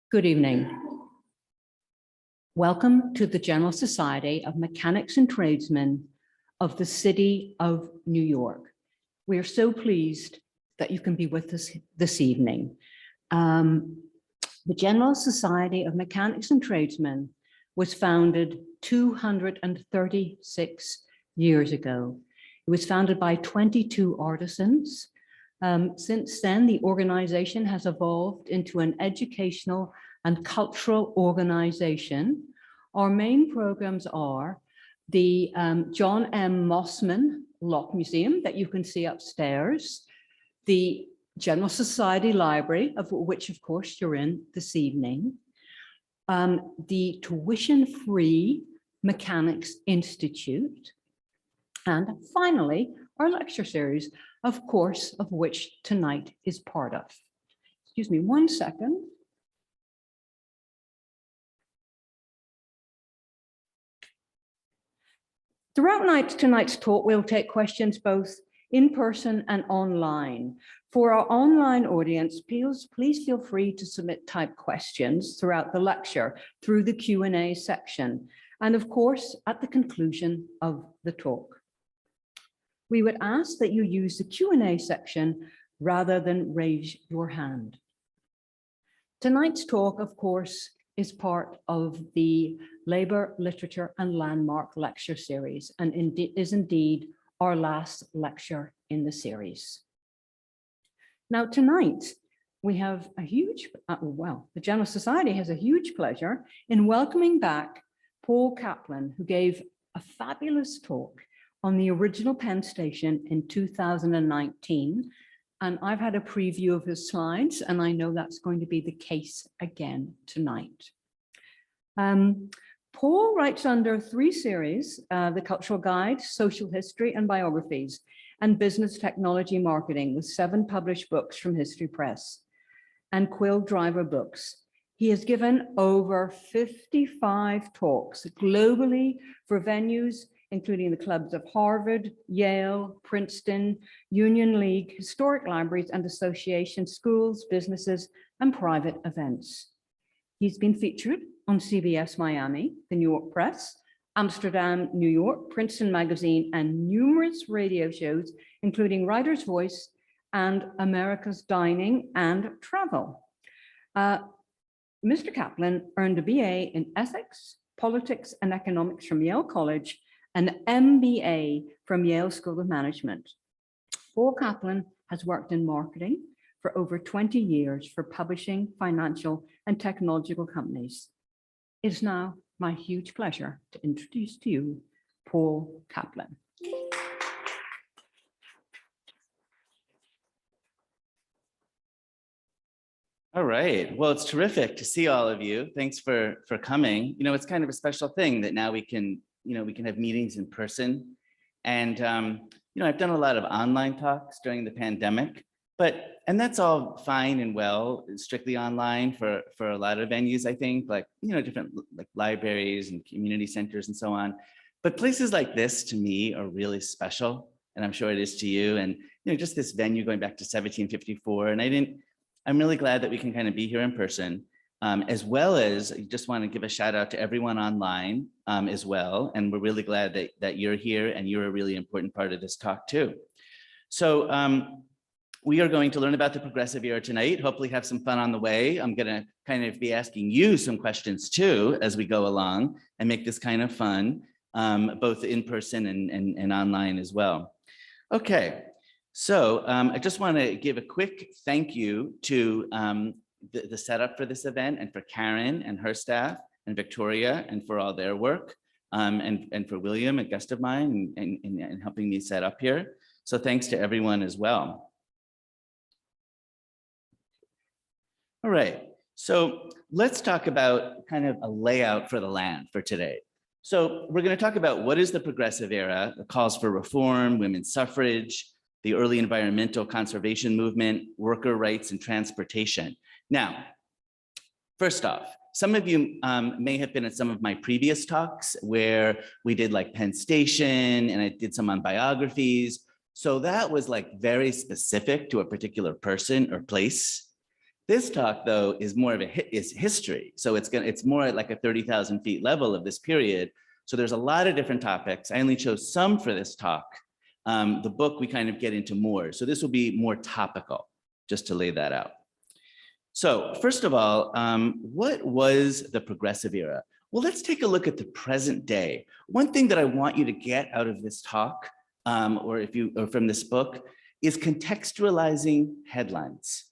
Good evening. Welcome to the General Society of Mechanics and Tradesmen of the City of New York. We are so pleased that you can be with us this evening. The General Society of Mechanics and Tradesmen was founded 236 years ago. It was founded by 22 artisans. Since then, the organization has evolved into an educational and cultural organization. Our main programs are the John M. Mossman Lock Museum that you can see upstairs, the General Society Library, of which of course you're in this evening, the tuition-free Mechanics Institute, and finally, our lecture series, of course, of which tonight is part of. Excuse me 1 second. Throughout tonight's talk, we'll take questions both in person and online. For our online audience, please feel free to submit typed questions throughout the lecture through the Q&A section, and of course, at the conclusion of the talk. We would ask that you use the Q&A section rather than raise your hand. Tonight's talk, of course, is part of the Labour, Literature and Landmark lecture series, and is indeed our last lecture in the series. Now tonight, we have a huge, the General Society has a huge pleasure in welcoming back Paul Kaplan, who gave a fabulous talk on the original Penn Station in 2019. And I've had a preview of his slides, and I know that's going to be the case again tonight. Paul writes under 3 series, The Cultural Guide, Social History and Biographies, and Business Technology Marketing, with 7 published books from History Press and Quill Driver Books. He has given over 55 talks globally for venues including the clubs of Harvard, Yale, Princeton, Union League, historic libraries and associations, schools, businesses, and private events. He's been featured on CBS Miami, the New York Press, Amsterdam, New York, Princeton Magazine, and numerous radio shows, including Writer's Voice and America's Dining and Travel. Mr. Kaplan earned a BA in Ethics, Politics, and Economics from Yale College, an MBA from Yale School of Management. Paul Kaplan has worked in marketing for over 20 years for publishing, financial, and technological companies. It is now my huge pleasure to introduce to you Paul Kaplan. All right, well, it's terrific to see all of you. Thanks for coming. You know, it's kind of a special thing that now we can have meetings in person. And, I've done a lot of online talks during the pandemic, and that's all fine and well, strictly online for a lot of venues, I think, like, different like libraries and community centers and so on. But places like this to me are really special, and I'm sure it is to you. And, just this venue going back to 1754. And I'm really glad that we can kind of be here in person. As well as I just want to give a shout out to everyone online as well. And we're really glad that you're here and you're a really important part of this talk too. So we are going to learn about the progressive era tonight, hopefully have some fun on the way. I'm going to kind of be asking you some questions too as we go along and make this kind of fun, both in person and online as well. Okay, so I just want to give a quick thank you to the setup for this event, and for Karen and her staff, and Victoria, and for all their work, and for William, a guest of mine, and helping me set up here. So thanks to everyone as well. All right, so let's talk about kind of a layout for the land for today. So we're going to talk about what is the progressive era, the calls for reform, women's suffrage, the early environmental conservation movement, worker rights, and transportation. Now, first off, some of you may have been at some of my previous talks where we did like Penn Station, and I did some on biographies. So that was like very specific to a particular person or place. This talk, though, is more of is history. So it's more at like a 30,000 feet level of this period. So there's a lot of different topics. I only chose some for this talk. The book, we kind of get into more. So this will be more topical, just to lay that out. So first of all, what was the progressive era? Well, let's take a look at the present day. One thing that I want you to get out of this talk, or from this book, is contextualizing headlines.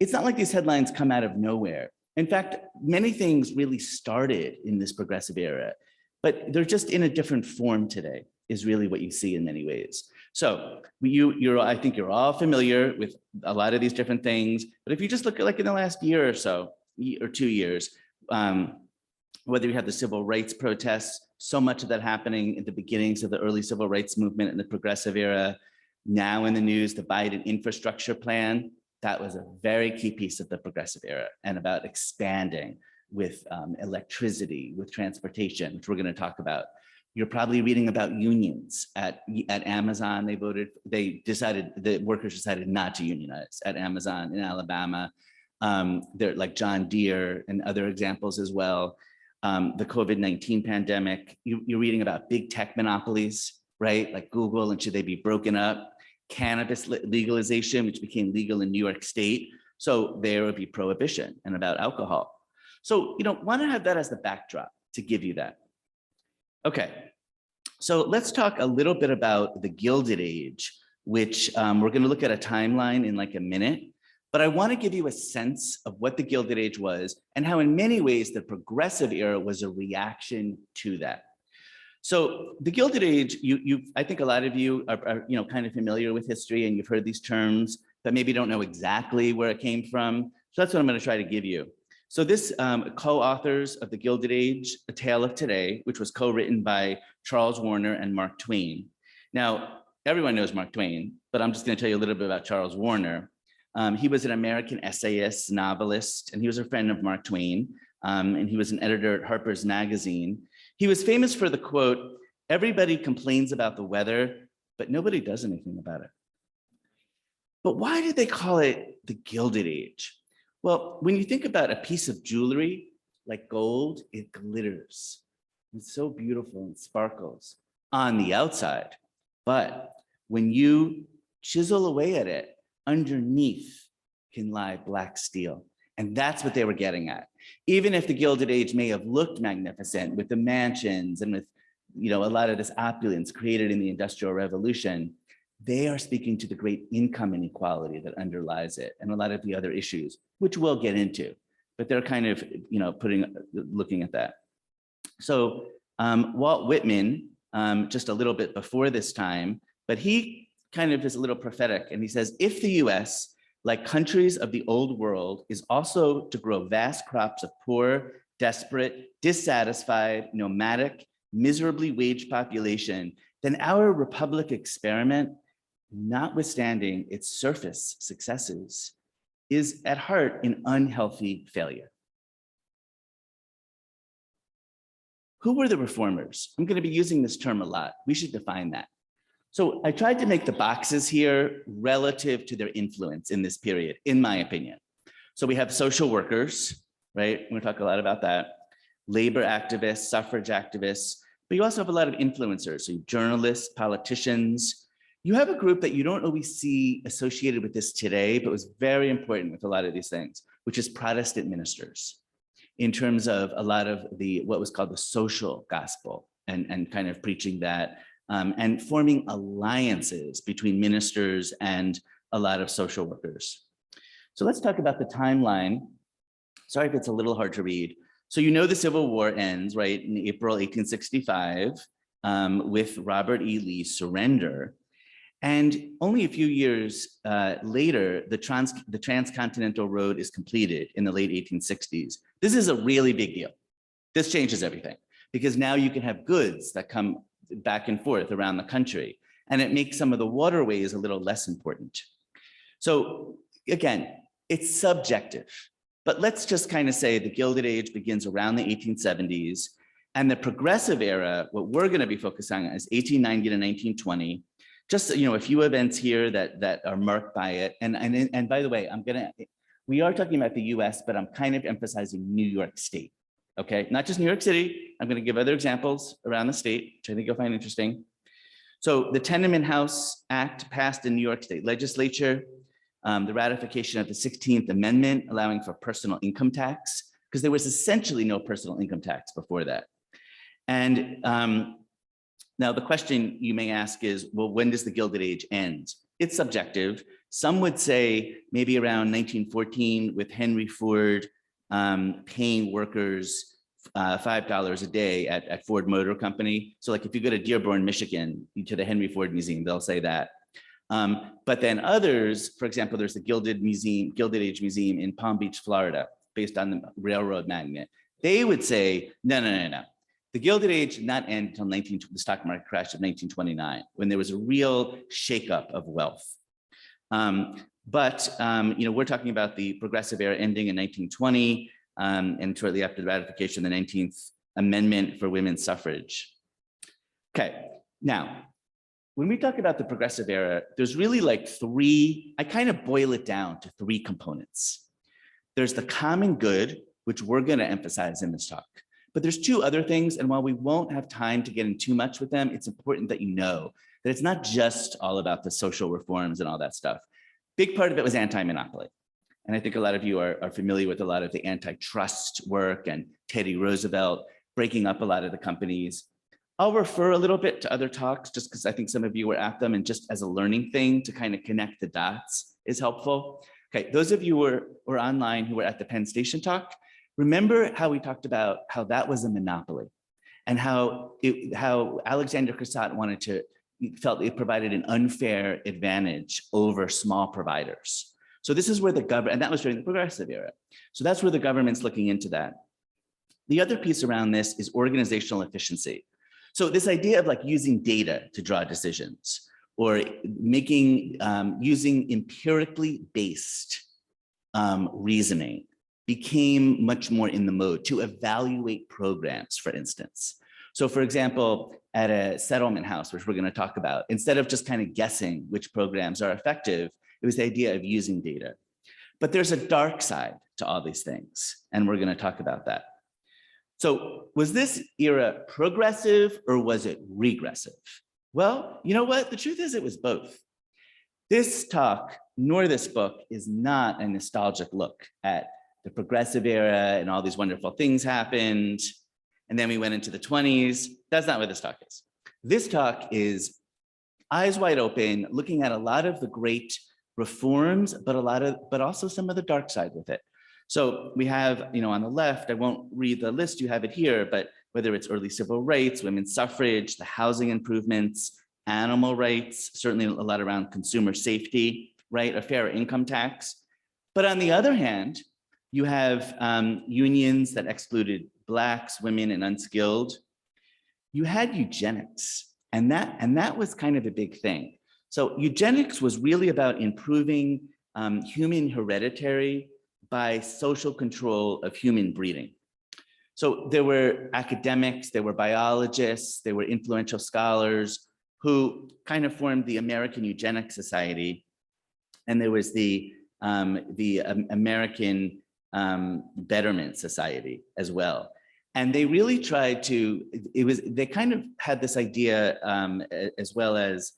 It's not like these headlines come out of nowhere. In fact, many things really started in this progressive era, but they're just in a different form today, is really what you see in many ways. So I think you're all familiar with a lot of these different things, but if you just look at like in the last year or so, or 2 years, whether you have the civil rights protests, so much of that happening at the beginnings of the early civil rights movement in the progressive era, now in the news, the Biden infrastructure plan, that was a very key piece of the progressive era, and about expanding with electricity, with transportation, which we're going to talk about. You're probably reading about unions at Amazon. They decided, the workers decided not to unionize at Amazon in Alabama. They're like John Deere and other examples as well. The COVID-19 pandemic, you're reading about big tech monopolies, right? Like Google, and should they be broken up? Cannabis legalization, which became legal in New York State. So there would be prohibition, and about alcohol. So want to have that as the backdrop to give you that. Okay, so let's talk a little bit about the Gilded Age, which we're going to look at a timeline in like a minute. But I want to give you a sense of what the Gilded Age was and how in many ways the progressive era was a reaction to that. So the Gilded Age, I think a lot of you are kind of familiar with history, and you've heard these terms, but maybe don't know exactly where it came from. So that's what I'm going to try to give you. So this co-authors of the Gilded Age, A Tale of Today, which was co-written by Charles Warner and Mark Twain. Now, everyone knows Mark Twain, but I'm just going to tell you a little bit about Charles Warner. He was an American essayist, novelist, and he was a friend of Mark Twain, and he was an editor at Harper's Magazine. He was famous for the quote, "Everybody complains about the weather, but nobody does anything about it." But why did they call it the Gilded Age? Well, when you think about a piece of jewelry like gold, it glitters. It's so beautiful and sparkles on the outside. But when you chisel away at it, underneath can lie black steel. And that's what they were getting at. Even if the Gilded Age may have looked magnificent with the mansions and with a lot of this opulence created in the Industrial Revolution, they are speaking to the great income inequality that underlies it and a lot of the other issues, which we'll get into. But they're kind of looking at that. So Walt Whitman, just a little bit before this time, but he kind of is a little prophetic, and he says, if the US, like countries of the old world, is also to grow vast crops of poor, desperate, dissatisfied, nomadic, miserably waged population, then our republic experiment, notwithstanding its surface successes, is at heart an unhealthy failure. Who were the reformers? I'm going to be using this term a lot. We should define that. So I tried to make the boxes here relative to their influence in this period, in my opinion. So we have social workers, right? We're going to talk a lot about that. Labor activists, suffrage activists, but you also have a lot of influencers, so journalists, politicians. You have a group that you don't always see associated with this today, but was very important with a lot of these things, which is Protestant ministers, in terms of a lot of what was called the social gospel, and kind of preaching that, and forming alliances between ministers and a lot of social workers. So let's talk about the timeline. Sorry if it's a little hard to read. So the Civil War ends, right, in April 1865 with Robert E. Lee's surrender. And only a few years later, the Transcontinental Road is completed in the late 1860s. This is a really big deal. This changes everything, because now you can have goods that come back and forth around the country, and it makes some of the waterways a little less important. So again, it's subjective, but let's just kind of say the Gilded Age begins around the 1870s, and the progressive era, what we're going to be focusing on, is 1890 to 1920. Just a few events here that are marked by it, and by the way, We are talking about the US, but I'm kind of emphasizing New York State, okay? Not just New York City. I'm gonna give other examples around the state, which I think you'll find interesting. So the Tenement House Act passed in New York State legislature, the ratification of the 16th Amendment allowing for personal income tax, because there was essentially no personal income tax before that. And now the question you may ask is, well, when does the Gilded Age end? It's subjective. Some would say maybe around 1914 with Henry Ford paying workers $5 a day at Ford Motor Company. So like if you go to Dearborn, Michigan, to the Henry Ford Museum, they'll say that. But then others, for example, there's the Gilded Age Museum in Palm Beach, Florida, based on the railroad magnate. They would say, no. The Gilded Age did not end until the stock market crash of 1929, when there was a real shakeup of wealth. But we're talking about the Progressive era ending in 1920, and shortly after the ratification of the 19th Amendment for women's suffrage. Okay, now, when we talk about the Progressive era, there's really like three, I kind of boil it down to three components. There's the common good, which we're going to emphasize in this talk. But there's two other things, and while we won't have time to get in too much with them, it's important that you know that it's not just all about the social reforms and all that stuff. Big part of it was anti-monopoly. And I think a lot of you are familiar with a lot of the antitrust work and Teddy Roosevelt breaking up a lot of the companies. I'll refer a little bit to other talks just because I think some of you were at them, and just as a learning thing to kind of connect the dots is helpful. Okay, those of you who were online who were at the Penn Station talk, remember how we talked about how that was a monopoly and how Alexander Cassatt felt it provided an unfair advantage over small providers. So this is where the government, and that was during the Progressive era. So that's where the government's looking into that. The other piece around this is organizational efficiency. So this idea of like using data to draw decisions or using empirically based reasoning became much more in the mode to evaluate programs, for instance. So for example, at a settlement house, which we're going to talk about, instead of just kind of guessing which programs are effective, it was the idea of using data. But there's a dark side to all these things, and we're going to talk about that. So was this era progressive or was it regressive? Well, you know what? The truth is it was both. This talk, nor this book, is not a nostalgic look at the Progressive era and all these wonderful things happened, and then we went into the 20s. That's not what this talk is. This talk is eyes wide open, looking at a lot of the great reforms, but also some of the dark side with it. So we have, on the left, I won't read the list, you have it here, but whether it's early civil rights, women's suffrage, the housing improvements, animal rights, certainly a lot around consumer safety, right? A fair income tax. But on the other hand, you have unions that excluded Blacks, women, and unskilled. You had eugenics, and that was kind of a big thing. So eugenics was really about improving human hereditary by social control of human breeding. So there were academics, there were biologists, there were influential scholars who kind of formed the American Eugenics Society, and there was the American Betterment Society as well. And they really tried to, they kind of had this idea as well as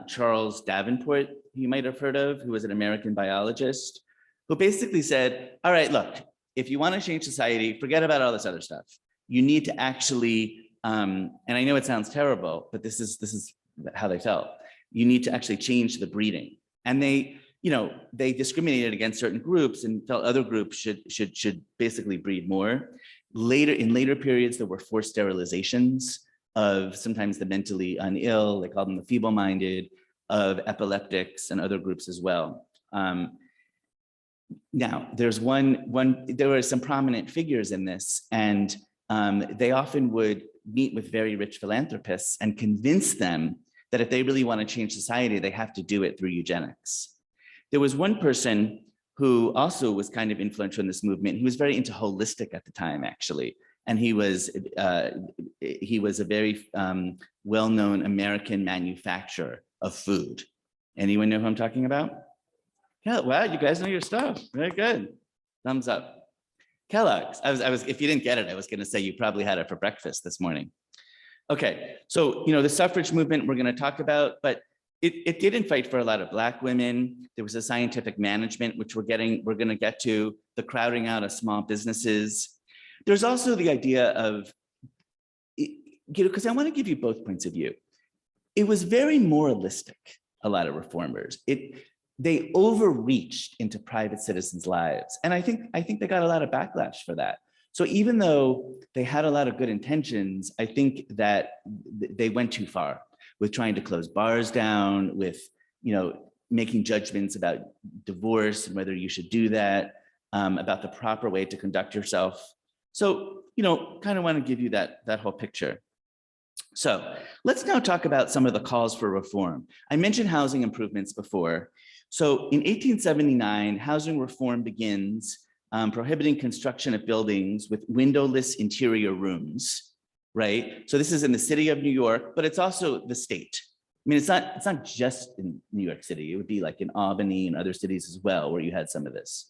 Charles Davenport, you might have heard of, who was an American biologist, who basically said, all right, look, if you want to change society, forget about all this other stuff. You need to actually, and I know it sounds terrible, but this is how they felt. You need to actually change the breeding. And they discriminated against certain groups and felt other groups should basically breed more. In later periods, there were forced sterilizations of sometimes the mentally unill, they called them the feeble-minded, of epileptics and other groups as well. Now, there were some prominent figures in this, and they often would meet with very rich philanthropists and convince them that if they really want to change society, they have to do it through eugenics. There was one person who also was kind of influential in this movement. He was very into holistic at the time, actually. And he was a very well-known American manufacturer of food. Anyone know who I'm talking about? Wow, you guys know your stuff. Very good. Thumbs up. Kellogg's. If you didn't get it, I was going to say you probably had it for breakfast this morning. Okay, so the suffrage movement we're going to talk about, but it didn't fight for a lot of Black women. There was a scientific management, which we're going to get to, the crowding out of small businesses. There's also the idea of, because I want to give you both points of view. It was very moralistic, a lot of reformers. They overreached into private citizens' lives. And I think they got a lot of backlash for that. So even though they had a lot of good intentions, I think that they went too far with trying to close bars down, with making judgments about divorce and whether you should do that, about the proper way to conduct yourself. So, kind of want to give you that whole picture. So let's now talk about some of the calls for reform. I mentioned housing improvements before. So in 1879, housing reform begins, prohibiting construction of buildings with windowless interior rooms, right? So this is in the city of New York, but it's also the state. I mean, it's not just in New York City. It would be like in Albany and other cities as well, where you had some of this.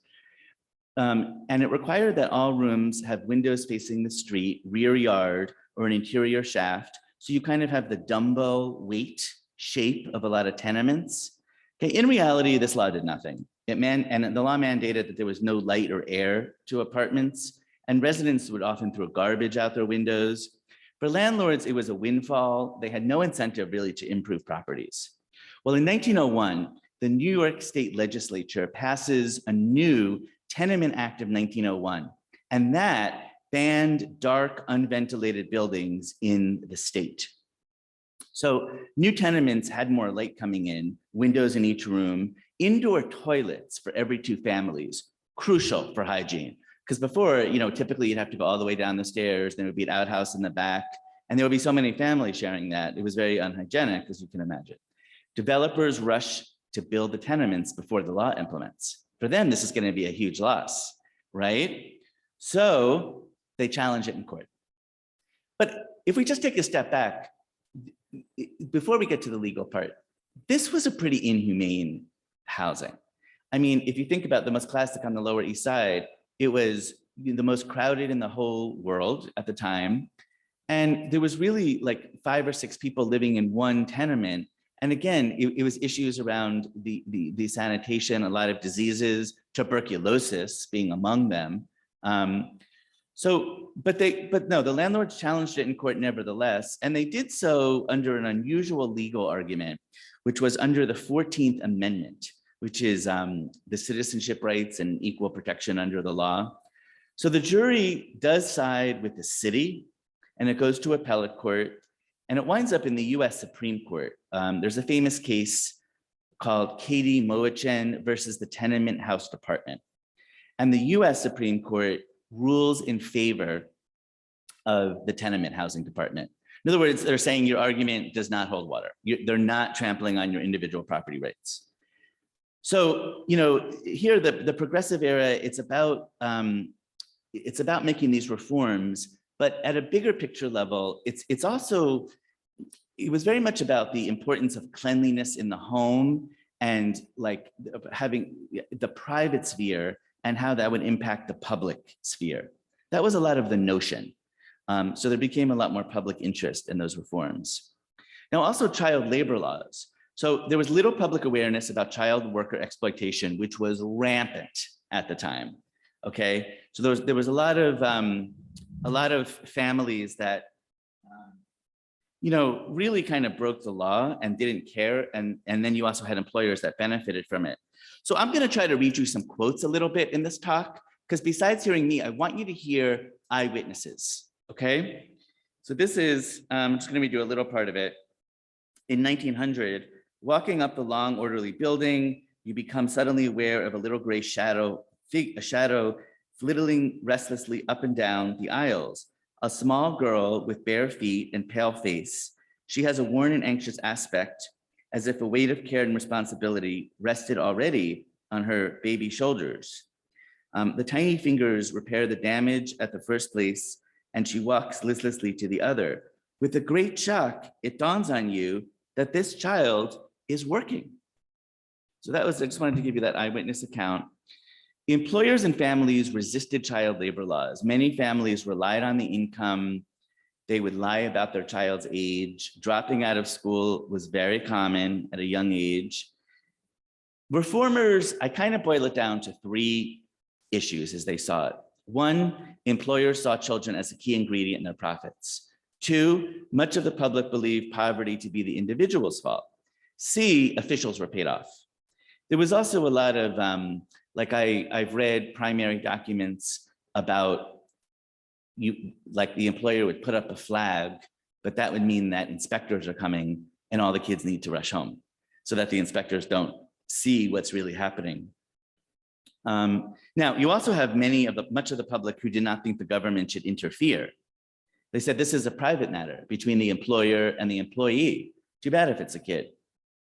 And it required that all rooms have windows facing the street, rear yard, or an interior shaft. So you kind of have the dumbbell weight shape of a lot of tenements. Okay, in reality, this law did nothing. And the law mandated that there was no light or air to apartments, and residents would often throw garbage out their windows. For landlords, it was a windfall. They had no incentive really to improve properties. Well, in 1901, the New York State Legislature passes a new Tenement Act of 1901, and that banned dark, unventilated buildings in the state. So new tenements had more light coming in, windows in each room, indoor toilets for every 2 families, crucial for hygiene. Because before, typically you'd have to go all the way down the stairs, there would be an outhouse in the back, and there would be so many families sharing that. It was very unhygienic, as you can imagine. Developers rush to build the tenements before the law implements. For them, this is going to be a huge loss, right? So they challenge it in court. But if we just take a step back, before we get to the legal part, this was a pretty inhumane housing. I mean, if you think about the most classic on the Lower East Side, it was the most crowded in the whole world at the time. And there was really like 5 or 6 people living in one tenement. And again, it was issues around the sanitation, a lot of diseases, tuberculosis being among them. But no, the landlords challenged it in court nevertheless, and they did so under an unusual legal argument, which was under the 14th Amendment, which is the citizenship rights and equal protection under the law. So the jury does side with the city, and it goes to appellate court, and it winds up in the US Supreme Court. There's a famous case called Katie Moachen versus the Tenement House Department. And the US Supreme Court rules in favor of the tenement housing department. In other words, they're saying your argument does not hold water. They're not trampling on your individual property rights. So, here the progressive era, it's about making these reforms, but at a bigger picture level, it was very much about the importance of cleanliness in the home and like having the private sphere and how that would impact the public sphere. That was a lot of the notion. So there became a lot more public interest in those reforms. Now, also child labor laws. So there was little public awareness about child worker exploitation, which was rampant at the time. Okay, so there was a lot of families that really kind of broke the law and didn't care, and then you also had employers that benefited from it. So I'm going to try to read you some quotes a little bit in this talk, because besides hearing me, I want you to hear eyewitnesses. Okay, so this is I'm just going to read you a little part of it. In 1900, walking up the long, orderly building, you become suddenly aware of a little gray shadow, a shadow flitting restlessly up and down the aisles. A small girl with bare feet and pale face. She has a worn and anxious aspect, as if a weight of care and responsibility rested already on her baby shoulders. The tiny fingers repair the damage at the first place, and she walks listlessly to the other. With a great shock, it dawns on you that this child is working. So that was, I just wanted to give you that eyewitness account. Employers and families resisted child labor laws. Many families relied on the income. They would lie about their child's age. Dropping out of school was very common at a young age. Reformers, I kind of boil it down to three issues as they saw it. One, employers saw children as a key ingredient in their profits. Two, much of the public believed poverty to be the individual's fault. C, officials were paid off. There was also a lot of, I've read primary documents about like the employer would put up a flag, but that would mean that inspectors are coming and all the kids need to rush home so that the inspectors don't see what's really happening. Now, you also have much of the public who did not think the government should interfere. They said this is a private matter between the employer and the employee. Too bad if it's a kid.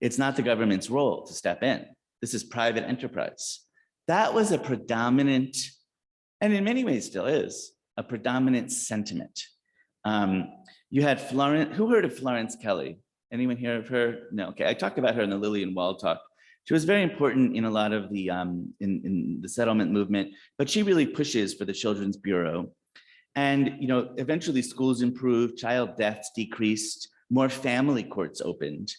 It's not the government's role to step in. This is private enterprise. That was a predominant, and in many ways still is, a predominant sentiment. You had Florence, who heard of Florence Kelly? Anyone hear of her? No, okay, I talked about her in the Lillian Wald talk. She was very important in a lot of the, in the settlement movement, but she really pushes for the Children's Bureau. And, eventually schools improved, child deaths decreased, more family courts opened.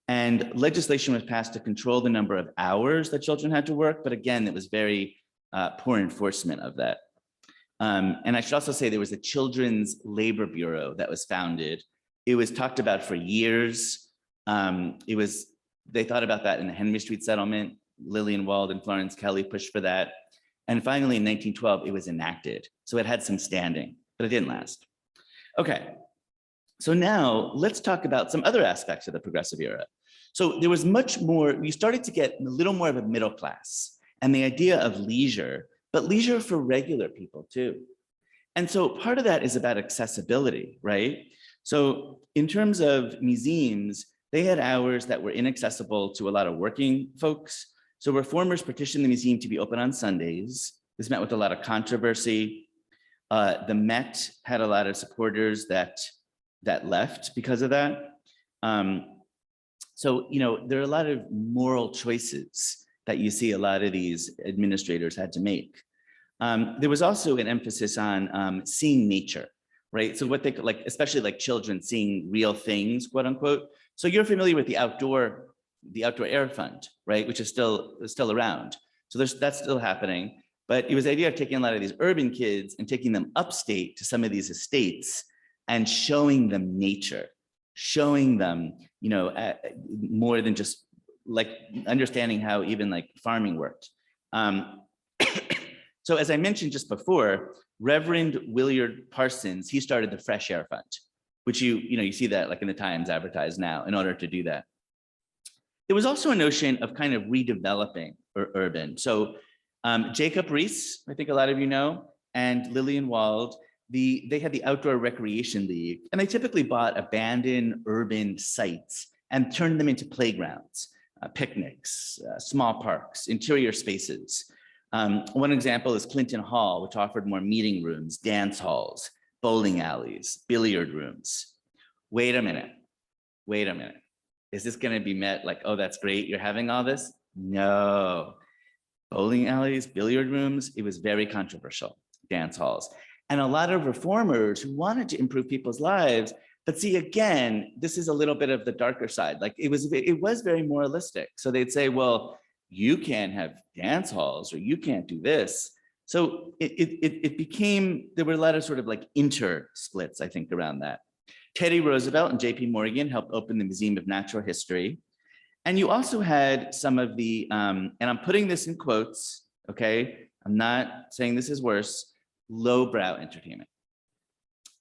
And legislation was passed to control the number of hours that children had to work. But again, it was very poor enforcement of that. And I should also say there was a Children's Labor Bureau that was founded. It was talked about for years. They thought about that in the Henry Street settlement. Lillian Wald and Florence Kelly pushed for that. And finally, in 1912, it was enacted. So it had some standing, but it didn't last. Okay, so now let's talk about some other aspects of the progressive era. So there was much more, we started to get a little more of a middle class and the idea of leisure, but leisure for regular people too. And so part of that is about accessibility, right? So in terms of museums, they had hours that were inaccessible to a lot of working folks. So reformers petitioned the museum to be open on Sundays. This met with a lot of controversy. The Met had a lot of supporters that left because of that. So, there are a lot of moral choices that you see a lot of these administrators had to make. There was also an emphasis on seeing nature, right? So what they could, like, especially like children seeing real things, quote unquote. So you're familiar with the outdoor air fund, right? Which is still around. So that's still happening. But it was the idea of taking a lot of these urban kids and taking them upstate to some of these estates and showing them nature, showing them, more than just like understanding how even like farming worked. So as I mentioned just before, Reverend Willard Parsons, he started the Fresh Air Fund, which you see that like in the Times advertised now in order to do that. There was also a notion of kind of redeveloping urban. So Jacob Rees, I think a lot of you know, and Lillian Wald, they had the Outdoor Recreation League, and they typically bought abandoned urban sites and turned them into playgrounds, picnics, small parks, interior spaces. One example is Clinton Hall, which offered more meeting rooms, dance halls, bowling alleys, billiard rooms. Wait a minute. Is this going to be met like, oh, that's great, you're having all this? No. Bowling alleys, billiard rooms, it was very controversial, dance halls. And a lot of reformers who wanted to improve people's lives, but see, again, this is a little bit of the darker side. Like it was very moralistic. So they'd say, well, you can't have dance halls or you can't do this. So it became, there were a lot of sort of like inter-splits, I think, around that. Teddy Roosevelt and JP Morgan helped open the Museum of Natural History. And you also had some of the, and I'm putting this in quotes, okay? I'm not saying this is worse, lowbrow entertainment.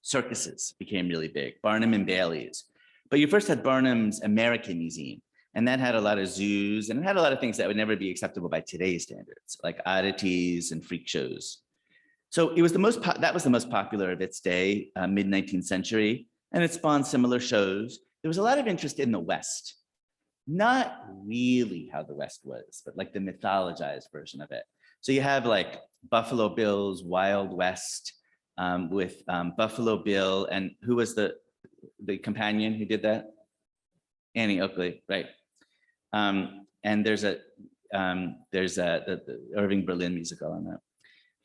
Circuses became really big, Barnum and Bailey's. But you first had Barnum's American Museum, and that had a lot of zoos, and it had a lot of things that would never be acceptable by today's standards, like oddities and freak shows. So it was that was the most popular of its day, mid-19th century, and it spawned similar shows. There was a lot of interest in the West. Not really how the West was, but like the mythologized version of it. So you have like Buffalo Bill's Wild West with Buffalo Bill, and who was the companion who did that? Annie Oakley, right? there's the Irving Berlin musical on that.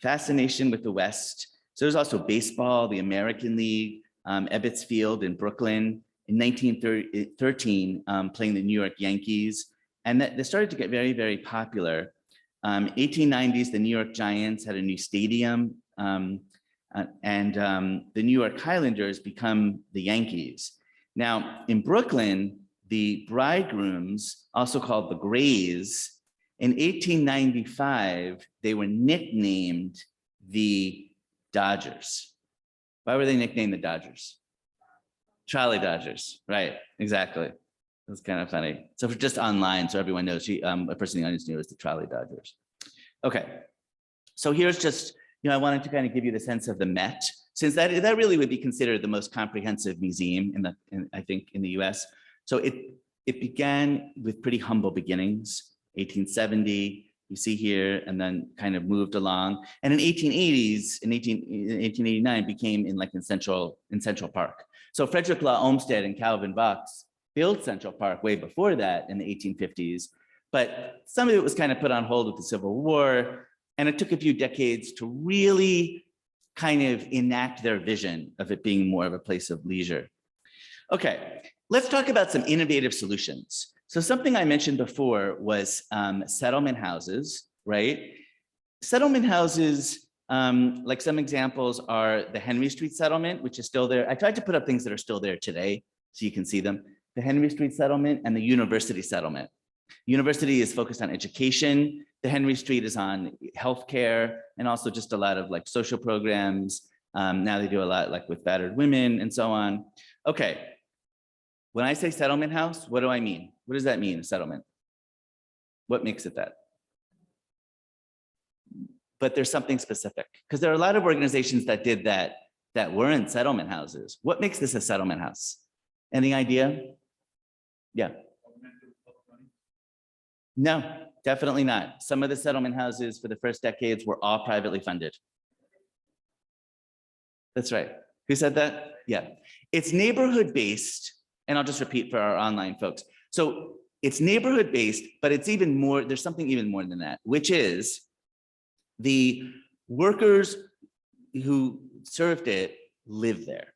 Fascination with the West. So there's also baseball, the American League, Ebbets Field in Brooklyn in 1913, playing the New York Yankees. And they started to get very, very popular. 1890s, the New York Giants had a new stadium, and the New York Highlanders become the Yankees. Now, in Brooklyn, the bridegrooms, also called the Grays, in 1895, they were nicknamed the Dodgers. Why were they nicknamed the Dodgers? Trolley Dodgers, right, exactly. That's kind of funny. So for just online, so everyone knows, a person in the audience knew it was the Trolley Dodgers. Okay, so here's just, I wanted to kind of give you the sense of the Met, since that really would be considered the most comprehensive museum I think in the US. So it began with pretty humble beginnings, 1870, you see here, and then kind of moved along. And in 1880s, in 1889, became in Central Park. So Frederick Law Olmsted and Calvin Vaux built Central Park way before that in the 1850s, but some of it was kind of put on hold with the Civil War, and it took a few decades to really kind of enact their vision of it being more of a place of leisure. Okay, let's talk about some innovative solutions. So something I mentioned before was settlement houses, right? Settlement houses, like some examples are the Henry Street settlement, which is still there. I tried to put up things that are still there today so you can see them. The Henry Street settlement and the University settlement. University is focused on education. The Henry Street is on healthcare and also just a lot of social programs. Now they do a lot with battered women and so on. Okay, when I say settlement house, what do I mean? What does that mean, a settlement? What makes it that? But there's something specific, because there are a lot of organizations that did that weren't settlement houses. What makes this a settlement house? Any idea? Yeah. No, definitely not. Some of the settlement houses for the first decades were all privately funded. That's right. Who said that? Yeah. It's neighborhood based, and I'll just repeat for our online folks. So it's neighborhood based, but it's even more, there's something even more than that, which is the workers who served it live there.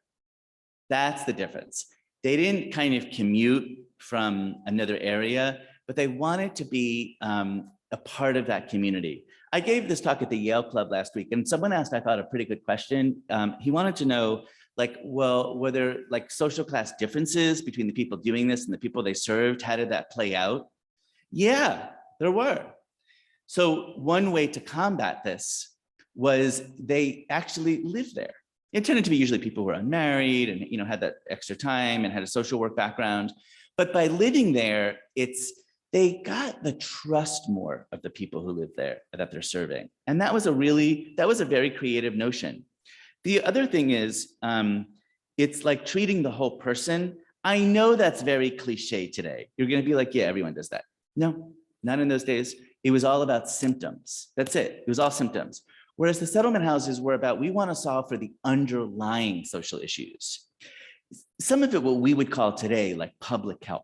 That's the difference. They didn't kind of commute from another area, but they wanted to be a part of that community. I gave this talk at the Yale Club last week, and someone asked, I thought, a pretty good question. He wanted to know, well, were there social class differences between the people doing this and the people they served? How did that play out? Yeah, there were. So one way to combat this was they actually lived there. It tended to be usually people who were unmarried and had that extra time and had a social work background. But by living there, they got the trust more of the people who live there that they're serving. And that was a very creative notion. The other thing is, it's like treating the whole person. I know that's very cliche today. You're gonna be like, yeah, everyone does that. No, not in those days. It was all about symptoms. That's it. It was all symptoms. Whereas the settlement houses were about, we want to solve for the underlying social issues. Some of it, what we would call today, like public health,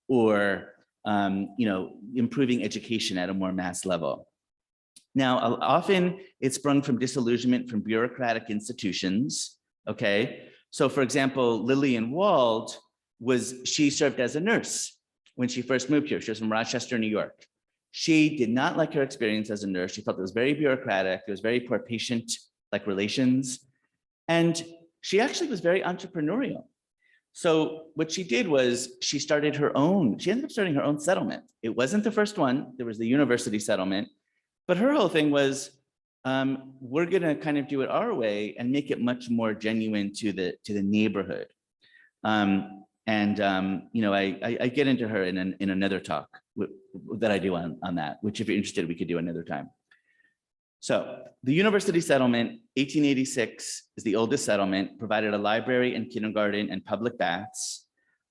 or improving education at a more mass level. Now, often it's sprung from disillusionment from bureaucratic institutions, okay? So for example, Lillian Wald she served as a nurse when she first moved here. She was from Rochester, New York. She did not like her experience as a nurse. She felt it was very bureaucratic. It was very poor patient-like relations. And she actually was very entrepreneurial. So what she did was she ended up starting her own settlement. It wasn't the first one. There was the University settlement. But her whole thing was, we're gonna kind of do it our way and make it much more genuine to the neighborhood. I get into her in another talk that I do on that, which if you're interested, we could do another time. So the University settlement, 1886, is the oldest settlement, provided a library and kindergarten and public baths.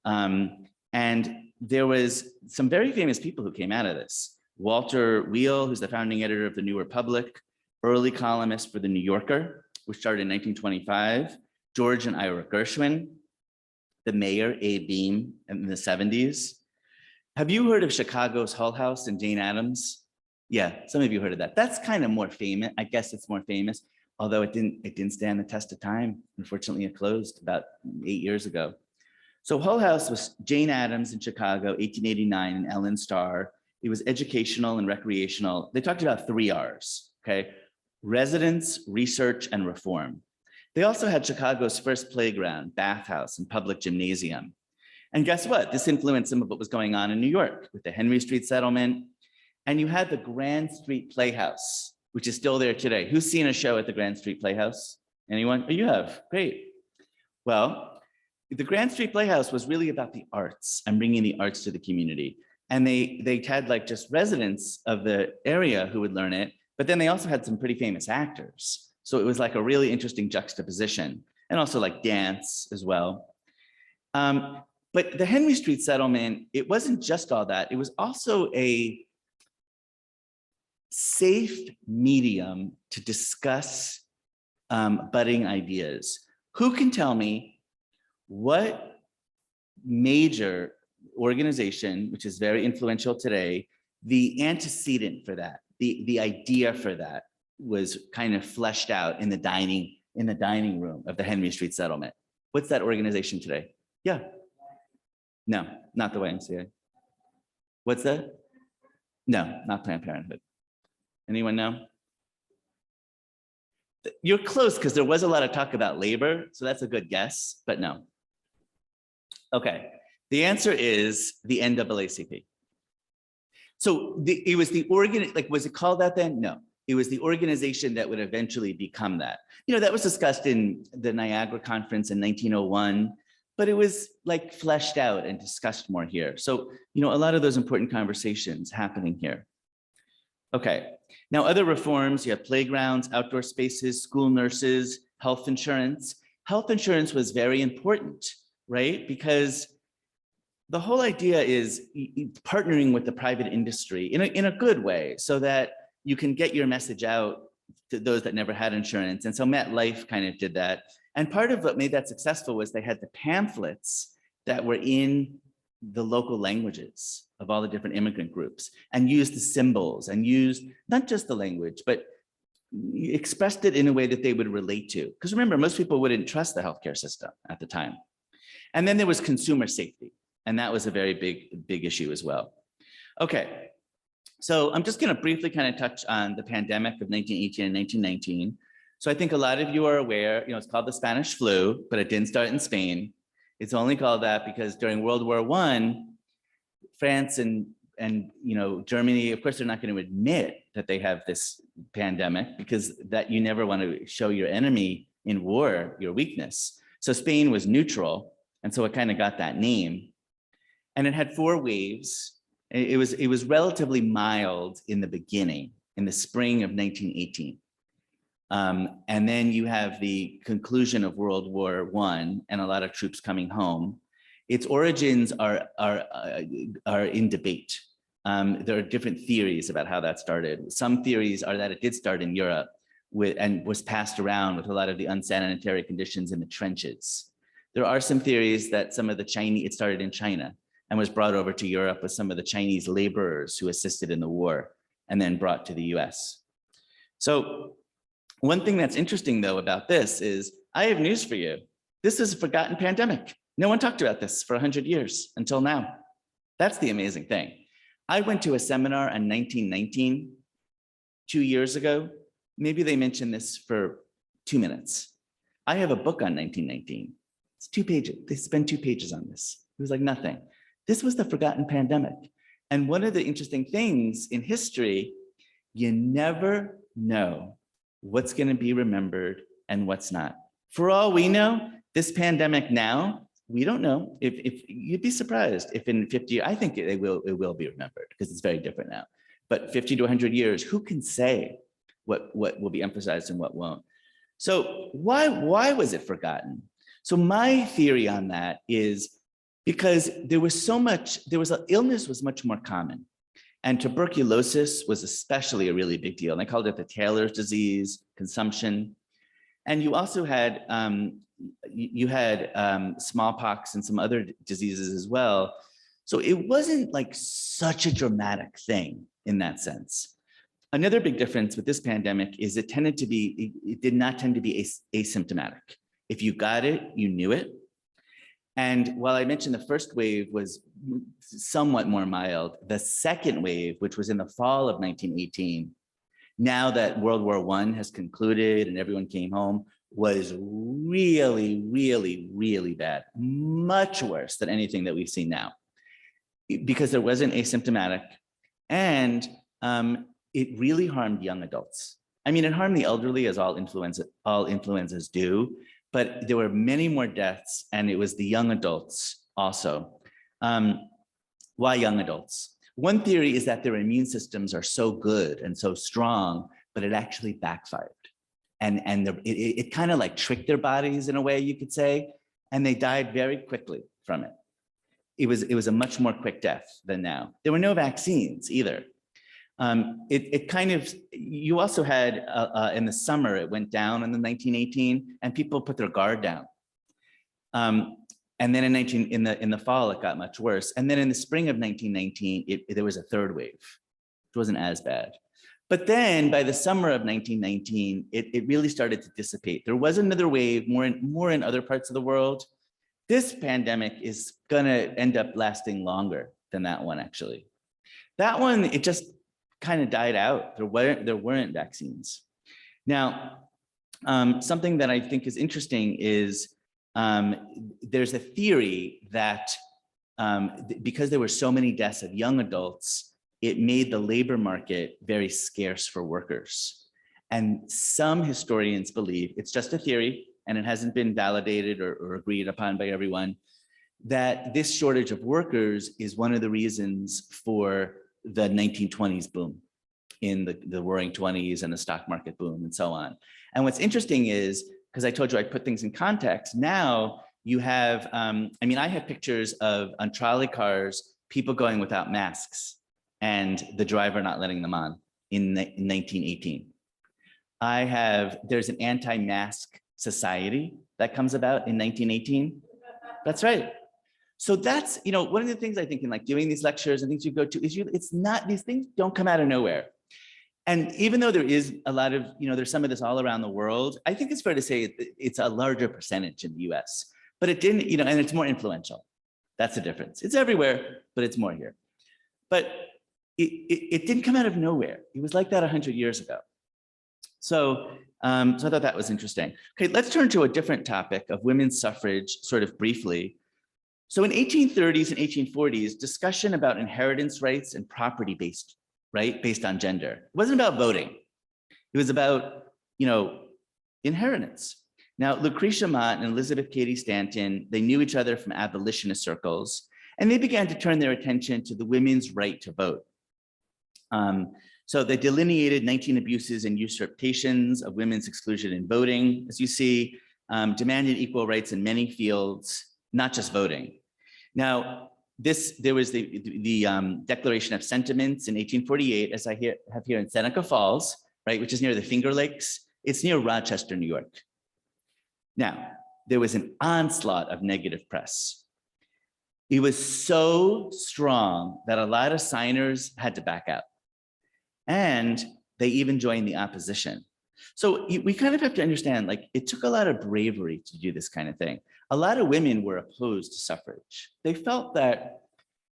And there was some very famous people who came out of this. Walter Wheel, who's the founding editor of the New Republic, early columnist for the New Yorker, which started in 1925, George and Ira Gershwin, the mayor, Abe Beame, in the 70s. Have you heard of Chicago's Hull House and Jane Addams? Yeah, some of you heard of that. That's kind of more famous. I guess it's more famous, although it didn't stand the test of time. Unfortunately, it closed about 8 years ago. So Hull House was Jane Addams in Chicago, 1889, and Ellen Starr. It was educational and recreational. They talked about 3 R's, okay? Residence, research, and reform. They also had Chicago's first playground, bathhouse, and public gymnasium. And guess what? This influenced some of what was going on in New York with the Henry Street settlement. And you had the Grand Street Playhouse, which is still there today. Who's seen a show at the Grand Street Playhouse? Anyone? Oh, you have, great. Well, the Grand Street Playhouse was really about the arts and bringing the arts to the community. And they had like just residents of the area who would learn it, but then they also had some pretty famous actors. So it was like a really interesting juxtaposition, and also like dance as well. But the Henry Street settlement, it wasn't just all that. It was also a safe medium to discuss budding ideas. Who can tell me what major organization, which is very influential today, the antecedent for that, the idea for that was kind of fleshed out in the dining room of the Henry Street settlement? What's that organization today? Yeah. No, not the YMCA. What's that? No, not Planned Parenthood. Anyone know? You're close because there was a lot of talk about labor, so that's a good guess, but no. Okay, the answer is the NAACP. So it was the was it called that then? No, it was the organization that would eventually become that. You know, that was discussed in the Niagara Conference in 1901. But it was like fleshed out and discussed more here. So, you know, a lot of those important conversations happening here. Okay, now other reforms, you have playgrounds, outdoor spaces, school nurses, health insurance. Health insurance was very important, right? Because the whole idea is partnering with the private industry in a good way so that you can get your message out to those that never had insurance. And so MetLife kind of did that. And part of what made that successful was they had the pamphlets that were in the local languages of all the different immigrant groups, and used the symbols and used not just the language, but expressed it in a way that they would relate to. Because remember, most people wouldn't trust the healthcare system at the time. And then there was consumer safety, and that was a very big issue as well. Okay, so I'm just going to briefly kind of touch on the pandemic of 1918 and 1919. So I think a lot of you are aware, you know, it's called the Spanish flu, but it didn't start in Spain. It's only called that because during World War I, France and you know, Germany, of course, they're not going to admit that they have this pandemic because that you never want to show your enemy in war your weakness. So Spain was neutral, and so it kind of got that name. And it had 4 waves. It was relatively mild in the beginning, in the spring of 1918. And then you have the conclusion of World War I and a lot of troops coming home. Its origins are in debate. There are different theories about how that started. Some theories are that it did start in Europe and was passed around with a lot of the unsanitary conditions in the trenches. There are some theories that it started in China and was brought over to Europe with some of the Chinese laborers who assisted in the war and then brought to the US. So one thing that's interesting though about this is, I have news for you. This is a forgotten pandemic. No one talked about this for 100 years until now. That's the amazing thing. I went to a seminar on 1919 2 years ago. Maybe they mentioned this for 2 minutes. I have a book on 1919. It's 2 pages. They spend 2 pages on this. It was like nothing. This was the forgotten pandemic. And one of the interesting things in history, you never know what's going to be remembered and what's not. For all we know, this pandemic now, we don't know. If you'd be surprised if in 50 years, I think it will be remembered because it's very different now. But 50 to 100 years, who can say what will be emphasized and what won't? So why was it forgotten? So my theory on that is because illness was much more common. And tuberculosis was especially a really big deal. And they called it the Taylor's disease, consumption. And you also had, smallpox and some other diseases as well. So it wasn't like such a dramatic thing in that sense. Another big difference with this pandemic is it did not tend to be asymptomatic. If you got it, you knew it. And while I mentioned the first wave was somewhat more mild, the second wave, which was in the fall of 1918, now that World War I has concluded and everyone came home, was really, really, really bad, much worse than anything that we've seen now, because there wasn't asymptomatic, and it really harmed young adults. I mean, it harmed the elderly, as all influenzas do, but there were many more deaths, and it was the young adults also. Why young adults? One theory is that their immune systems are so good and so strong, but it actually backfired. And it kind of like tricked their bodies in a way, you could say, and they died very quickly from it. It was a much more quick death than now. There were no vaccines either. You also had in the summer, it went down in the 1918, and people put their guard down. And then in the fall, it got much worse. And then in the spring of 1919, there was a third wave. It wasn't as bad. But then by the summer of 1919, it really started to dissipate. There was another wave, more in other parts of the world. This pandemic is gonna end up lasting longer than that one, actually. That one, it just kind of died out. There weren't vaccines. Now, something that I think is interesting is there's a theory that because there were so many deaths of young adults, it made the labor market very scarce for workers. And some historians believe, it's just a theory, and it hasn't been validated or agreed upon by everyone, that this shortage of workers is one of the reasons for the 1920s boom in the Roaring 20s and the stock market boom and so on. And what's interesting is, because I told you I'd put things in context, now you have, I have pictures of, on trolley cars, people going without masks and the driver not letting them on in 1918. There's an anti-mask society that comes about in 1918. That's right. So that's, one of the things I think in like doing these lectures and things you go to is these things don't come out of nowhere. And even though there is a lot of, there's some of this all around the world, I think it's fair to say it's a larger percentage in the US, but it didn't, and it's more influential. That's the difference. It's everywhere, but it's more here. But it didn't come out of nowhere. It was like that 100 years ago. So I thought that was interesting. Okay, let's turn to a different topic of women's suffrage sort of briefly. So in 1830s and 1840s, discussion about inheritance rights and property based on gender. It wasn't about voting. It was about, inheritance. Now, Lucretia Mott and Elizabeth Cady Stanton, they knew each other from abolitionist circles, and they began to turn their attention to the women's right to vote. So they delineated 19 abuses and usurpations of women's exclusion in voting, as you see, demanded equal rights in many fields, not just voting. Now, there was the Declaration of Sentiments in 1848, as I have here in Seneca Falls, right, which is near the Finger Lakes. It's near Rochester, New York. Now, there was an onslaught of negative press. It was so strong that a lot of signers had to back out. And they even joined the opposition. So we kind of have to understand, like, it took a lot of bravery to do this kind of thing. A lot of women were opposed to suffrage. They felt that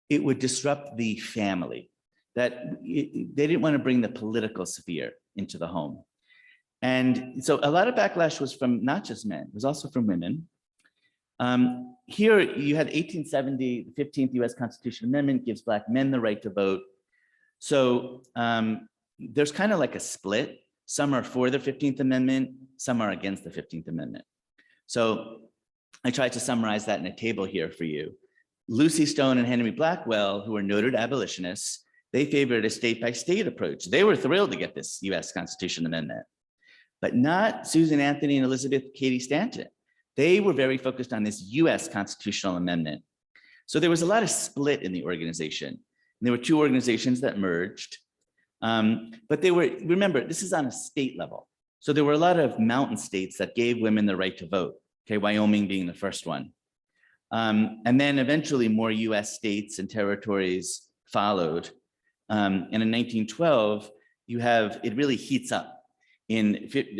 it would disrupt the family, that they didn't want to bring the political sphere into the home. And so a lot of backlash was from not just men, it was also from women. Here you had 1870, the 15th US Constitutional Amendment gives Black men the right to vote. So there's kind of like a split. Some are for the 15th Amendment, some are against the 15th Amendment. So I tried to summarize that in a table here for you. Lucy Stone and Henry Blackwell, who were noted abolitionists, they favored a state-by-state approach. They were thrilled to get this US Constitution Amendment, but not Susan Anthony and Elizabeth Cady Stanton. They were very focused on this US Constitutional Amendment. So there was a lot of split in the organization. And there were two organizations that merged, but they were, remember, this is on a state level. So there were a lot of mountain states that gave women the right to vote, okay, Wyoming being the first one. And then eventually more US states and territories followed. And in 1912, it really heats up.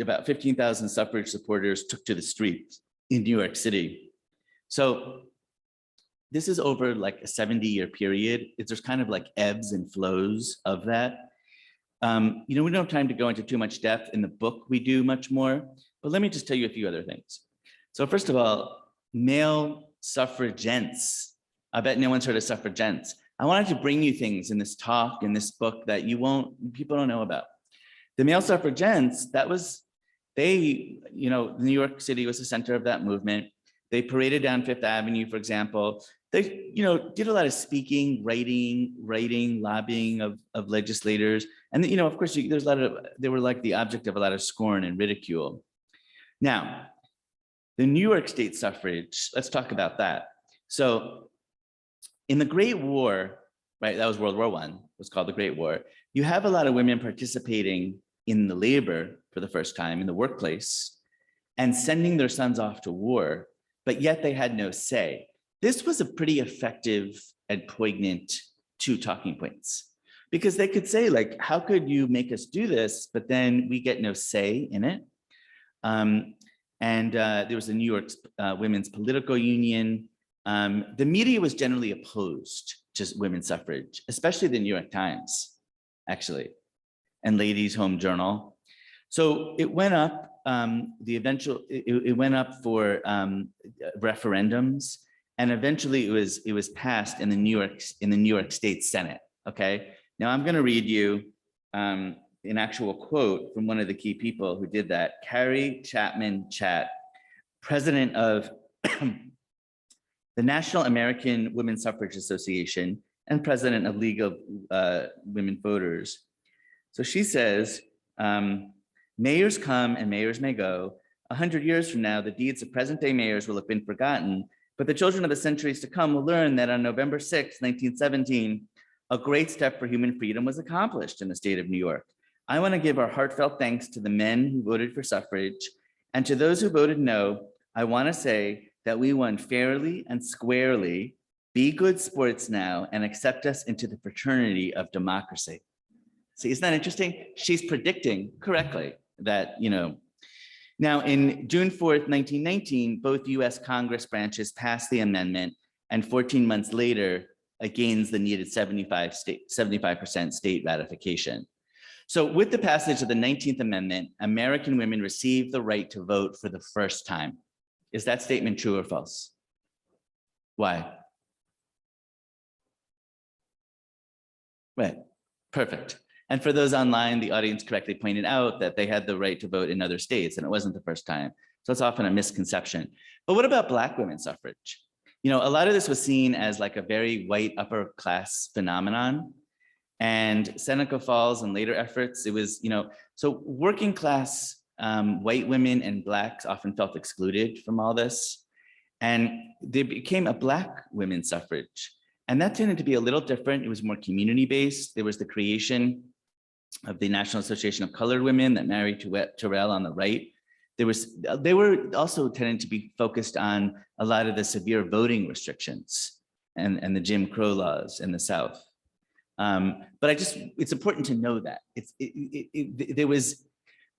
About 15,000 suffrage supporters took to the streets in New York City. So this is over like a 70-year period. There's kind of like ebbs and flows of that. We don't have time to go into too much depth. In the book, we do much more, but let me just tell you a few other things. So first of all, male suffragents. I bet no one's heard of suffragents. I wanted to bring you things in this talk, in this book that people don't know about. The male suffragents, New York City was the center of that movement. They paraded down Fifth Avenue, for example. They, did a lot of speaking, writing, lobbying of legislators. And, of course, they were like the object of a lot of scorn and ridicule. Now, the New York State Suffrage, let's talk about that. So in the Great War, right, that was World War I, it was called the Great War. You have a lot of women participating in the labor for the first time in the workplace and sending their sons off to war, but yet they had no say. This was a pretty effective and poignant two talking points, because they could say, like, how could you make us do this, but then we get no say in it? There was the New York Women's Political Union. The media was generally opposed to women's suffrage, especially the New York Times, actually, and Ladies' Home Journal. So it went up. It went up for referendums, and eventually it was passed in the New York State Senate. Okay. Now I'm going to read you an actual quote from one of the key people who did that, Carrie Chapman Chatt, president of the National American Women's Suffrage Association and president of League of Women Voters. So she says, mayors come and mayors may go. 100 years from now, the deeds of present-day mayors will have been forgotten, but the children of the centuries to come will learn that on November 6, 1917, a great step for human freedom was accomplished in the state of New York. I want to give our heartfelt thanks to the men who voted for suffrage, and to those who voted no, I want to say that we won fairly and squarely. Be good sports now and accept us into the fraternity of democracy. See, isn't that interesting? She's predicting correctly that, Now, in June 4th, 1919, both US Congress branches passed the amendment, and 14 months later, it gains the needed 75% state ratification. So with the passage of the 19th Amendment, American women received the right to vote for the first time. Is that statement true or false? Why? Right, perfect. And for those online, the audience correctly pointed out that they had the right to vote in other states, and it wasn't the first time. So it's often a misconception. But what about Black women's suffrage? A lot of this was seen as like a very white upper class phenomenon. And Seneca Falls and later efforts, it was, so working class white women and Blacks often felt excluded from all this. And there became a Black women's suffrage. And that tended to be a little different. It was more community-based. There was the creation of the National Association of Colored Women that Mary Terrell on the right. They were also tending to be focused on a lot of the severe voting restrictions and the Jim Crow laws in the South. But it's important to know that there was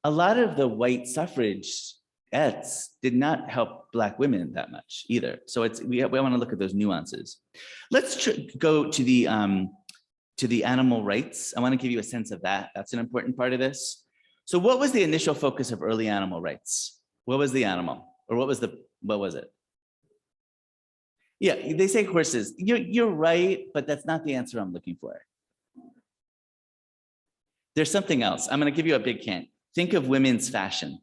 a lot of the white suffragettes did not help Black women that much either. So we want to look at those nuances. Let's go to the animal rights. I want to give you a sense of that. That's an important part of this. So what was the initial focus of early animal rights? What was the animal? Or what was it? Yeah, they say horses. You're right, but that's not the answer I'm looking for. There's something else. I'm going to give you a big hint. Think of women's fashion.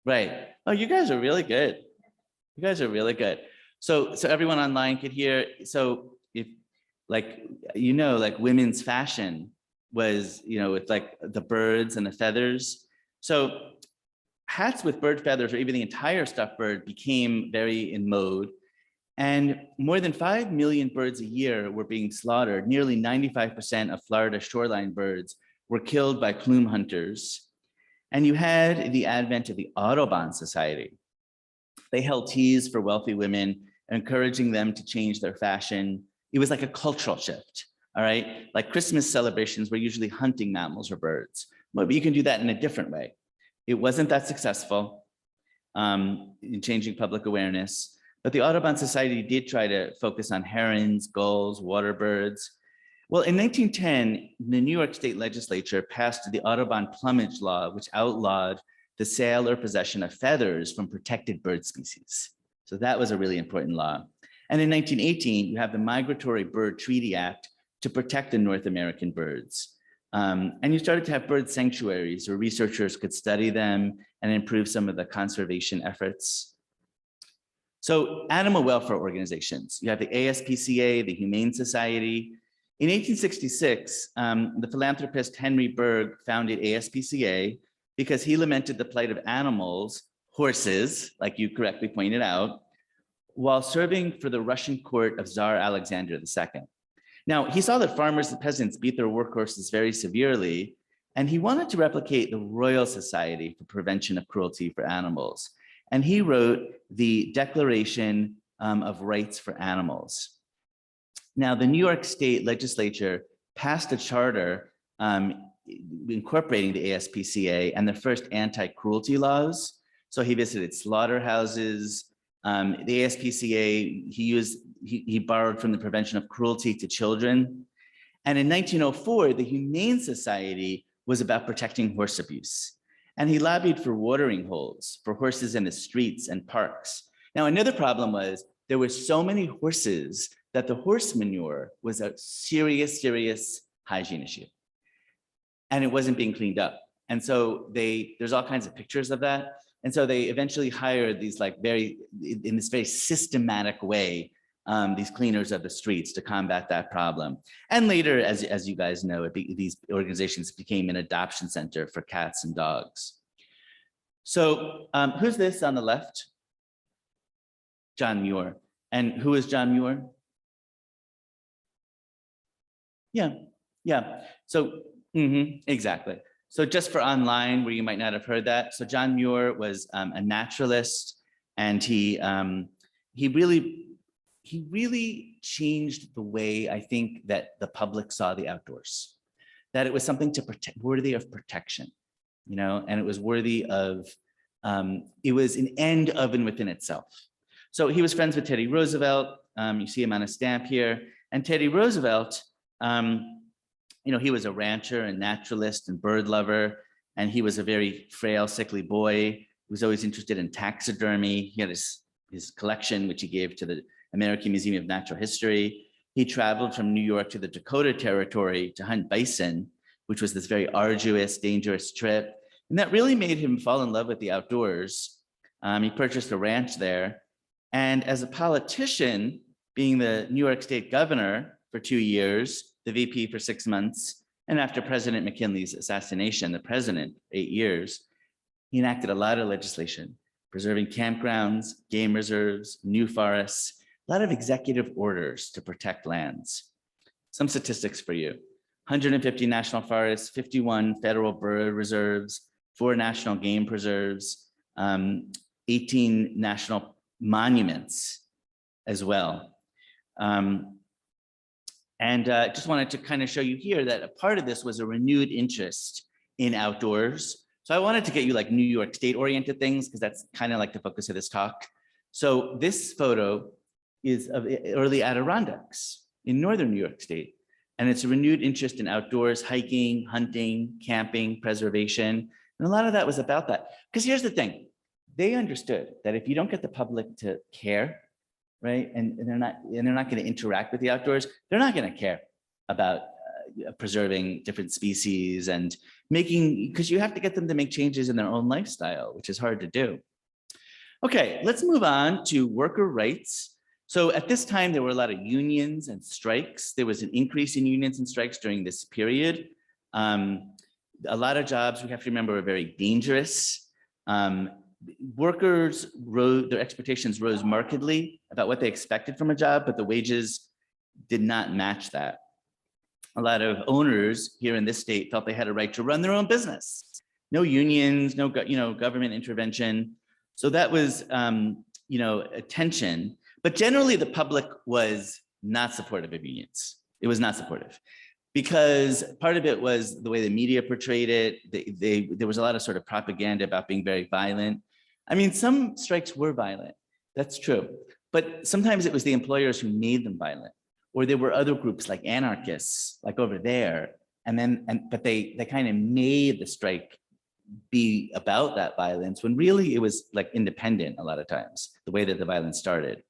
Right. Oh, you guys are really good. You guys are really good. So everyone online could hear. So if like women's fashion was, with like the birds and the feathers. So hats with bird feathers or even the entire stuffed bird became very in mode. And more than 5 million birds a year were being slaughtered. Nearly 95% of Florida shoreline birds were killed by plume hunters. And you had the advent of the Audubon Society. They held teas for wealthy women encouraging them to change their fashion. It was like a cultural shift, all right? Like Christmas celebrations were usually hunting mammals or birds, but you can do that in a different way. It wasn't that successful in changing public awareness, but the Audubon Society did try to focus on herons, gulls, water birds. Well, in 1910, the New York State Legislature passed the Audubon Plumage Law, which outlawed the sale or possession of feathers from protected bird species. So that was a really important law. And in 1918, you have the Migratory Bird Treaty Act to protect the North American birds. And you started to have bird sanctuaries where researchers could study them and improve some of the conservation efforts. So animal welfare organizations, you have the ASPCA, the Humane Society. In 1866, the philanthropist Henry Bergh founded ASPCA because he lamented the plight of animals, horses, like you correctly pointed out, while serving for the Russian court of Tsar Alexander II. Now, he saw that farmers and peasants beat their workhorses very severely, and he wanted to replicate the Royal Society for Prevention of Cruelty for Animals. And he wrote the Declaration of Rights for Animals. Now, the New York State Legislature passed a charter incorporating the ASPCA and the first anti-cruelty laws. So he visited slaughterhouses. The ASPCA, he borrowed from the Prevention of Cruelty to Children. And in 1904, the Humane Society was about protecting horse abuse. And he lobbied for watering holes for horses in the streets and parks. Now, another problem was there were so many horses that the horse manure was a serious, serious hygiene issue. And it wasn't being cleaned up. And so there's all kinds of pictures of that. And so they eventually hired these in this very systematic way, these cleaners of the streets to combat that problem. And later, as you guys know, these organizations became an adoption center for cats and dogs. So who's this on the left? John Muir. And who is John Muir? Yeah. So, exactly. So just for online, where you might not have heard that. So John Muir was a naturalist, and he really changed the way I think that the public saw the outdoors, that it was something to protect, worthy of protection, and it was worthy of, it was an end of and within itself. So he was friends with Teddy Roosevelt. You see him on a stamp here. And Teddy Roosevelt, he was a rancher and naturalist and bird lover, and he was a very frail, sickly boy. He was always interested in taxidermy. He had his collection, which he gave to the American Museum of Natural History. He traveled from New York to the Dakota Territory to hunt bison, which was this very arduous, dangerous trip. And that really made him fall in love with the outdoors. He purchased a ranch there. And as a politician, being the New York State governor for 2 years, the VP for 6 months, and after President McKinley's assassination, the president, 8 years, he enacted a lot of legislation, preserving campgrounds, game reserves, new forests, a lot of executive orders to protect lands. Some statistics for you: 150 national forests, 51 federal bird reserves, 4 national game preserves, 18 national monuments as well. Just wanted to kind of show you here that a part of this was a renewed interest in outdoors. So I wanted to get you like New York State oriented things, because that's kind of like the focus of this talk. So this photo is of early Adirondacks in northern New York State. And it's a renewed interest in outdoors, hiking, hunting, camping, preservation. And a lot of that was about that. Because here's the thing, they understood that if you don't get the public to care, right, and they're not going to interact with the outdoors, they're not going to care about preserving different species and because you have to get them to make changes in their own lifestyle, which is hard to do. Okay, let's move on to worker rights. So at this time, there were a lot of unions and strikes. There was an increase in unions and strikes during this period. A lot of jobs, we have to remember, are very dangerous. Workers their expectations rose markedly about what they expected from a job, but the wages did not match that. A lot of owners here in this state felt they had a right to run their own business. No unions, no government intervention. So that was a tension. But generally, the public was not supportive of unions. It was not supportive because part of it was the way the media portrayed it. There was a lot of sort of propaganda about being very violent. I mean, some strikes were violent. That's true. But sometimes it was the employers who made them violent, or there were other groups like anarchists, like over there. But they kind of made the strike be about that violence when really it was like independent a lot of times, the way that the violence started.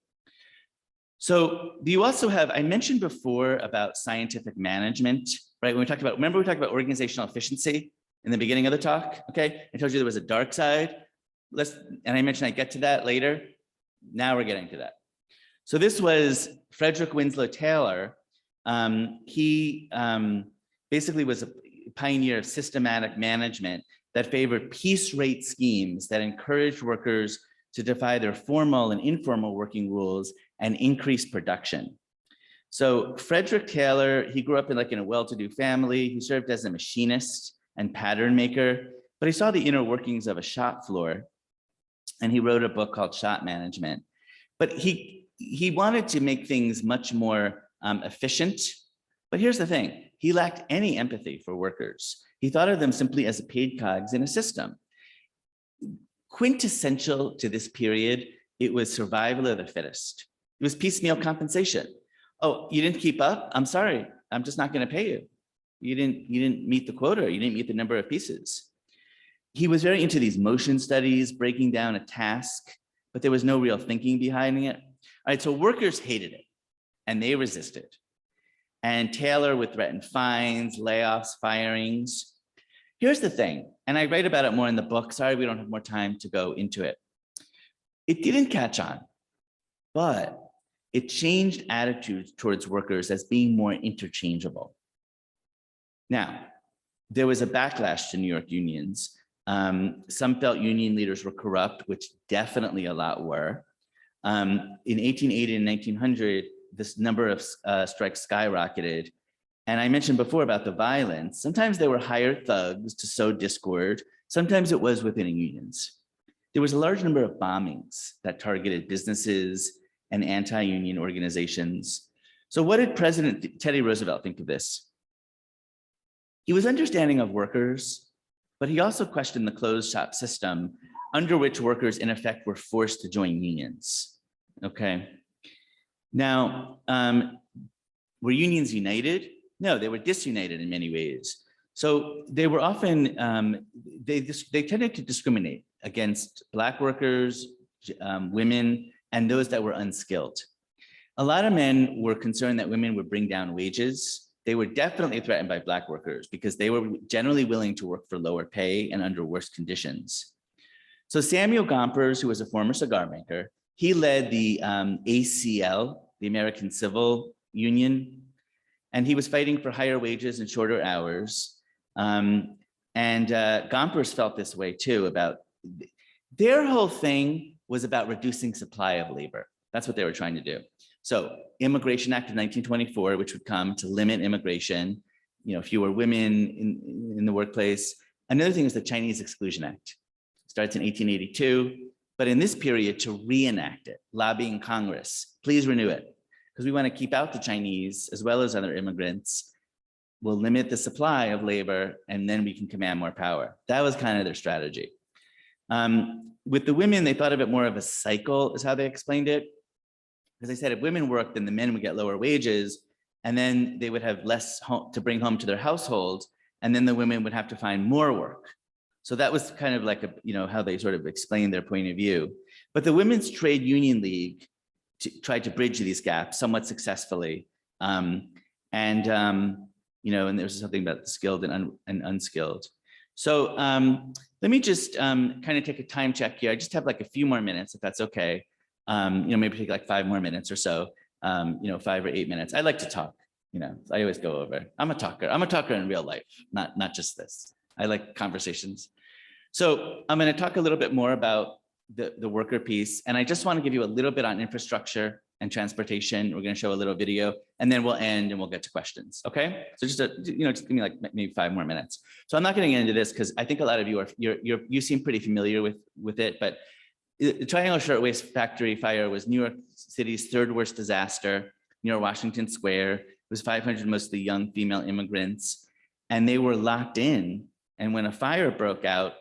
So you also have, I mentioned before about scientific management, right? When we talked about, remember we talked about organizational efficiency in the beginning of the talk, okay? I told you there was a dark side. And I mentioned I get to that later. Now we're getting to that. So this was Frederick Winslow Taylor. He basically was a pioneer of systematic management that favored piece rate schemes that encouraged workers to defy their formal and informal working rules and increase production. So Frederick Taylor, he grew up in a well-to-do family. He served as a machinist and pattern maker, but he saw the inner workings of a shop floor, and he wrote a book called Shop Management. But he wanted to make things much more efficient. But here's the thing, he lacked any empathy for workers. He thought of them simply as paid cogs in a system. Quintessential to this period, it was survival of the fittest. It was piecemeal compensation. Oh, you didn't keep up? I'm sorry, I'm just not going to pay you. You didn't meet the quota, you didn't meet the number of pieces. He was very into these motion studies, breaking down a task, but there was no real thinking behind it. All right, so workers hated it and they resisted. And Taylor would threaten fines, layoffs, firings. Here's the thing, and I write about it more in the book. Sorry, we don't have more time to go into it. It didn't catch on, but it changed attitudes towards workers as being more interchangeable. Now, there was a backlash to New York unions. Some felt union leaders were corrupt, which definitely a lot were. In 1880 and 1900, this number of strikes skyrocketed. And I mentioned before about the violence. Sometimes they were hired thugs to sow discord. Sometimes it was within unions. There was a large number of bombings that targeted businesses and anti-union organizations. So what did President Teddy Roosevelt think of this? He was understanding of workers, but he also questioned the closed shop system under which workers in effect were forced to join unions, okay? Now, were unions united? No, they were disunited in many ways. So they were often, they tended to discriminate against Black workers, women, and those that were unskilled. A lot of men were concerned that women would bring down wages. They were definitely threatened by Black workers because they were generally willing to work for lower pay and under worse conditions. So Samuel Gompers, who was a former cigar maker, he led the ACL, the American Civil Union, and he was fighting for higher wages and shorter hours. Gompers felt this way too about, their whole thing was about reducing supply of labor. That's what they were trying to do. So Immigration Act of 1924, which would come to limit immigration, fewer women in the workplace. Another thing is the Chinese Exclusion Act. Starts in 1882, but in this period to reenact it, lobbying Congress, please renew it, because we want to keep out the Chinese as well as other immigrants. We'll limit the supply of labor and then we can command more power. That was kind of their strategy. With the women, they thought of it more of a cycle is how they explained it. Because they said if women worked, then the men would get lower wages and then they would have less to bring home to their households, and then the women would have to find more work. So that was kind of like how they sort of explained their point of view. But the Women's Trade Union League tried to bridge these gaps somewhat successfully. And there's something about the skilled and unskilled. So let me just kind of take a time check here. I just have like a few more minutes, if that's okay. Maybe take like 5 more minutes or so, 5 or 8 minutes. I like to talk, I always go over. I'm a talker in real life, not just this. I like conversations. So I'm going to talk a little bit more about the worker piece. And I just want to give you a little bit on infrastructure and transportation. We're going to show a little video and then we'll end and we'll get to questions. Okay. So just give me like maybe 5 more minutes. So I'm not getting into this because I think a lot of you you seem pretty familiar with it, but The Triangle Shirtwaist Factory fire was New York City's third worst disaster near Washington Square. It was 500 mostly young female immigrants, and they were locked in. And when a fire broke out,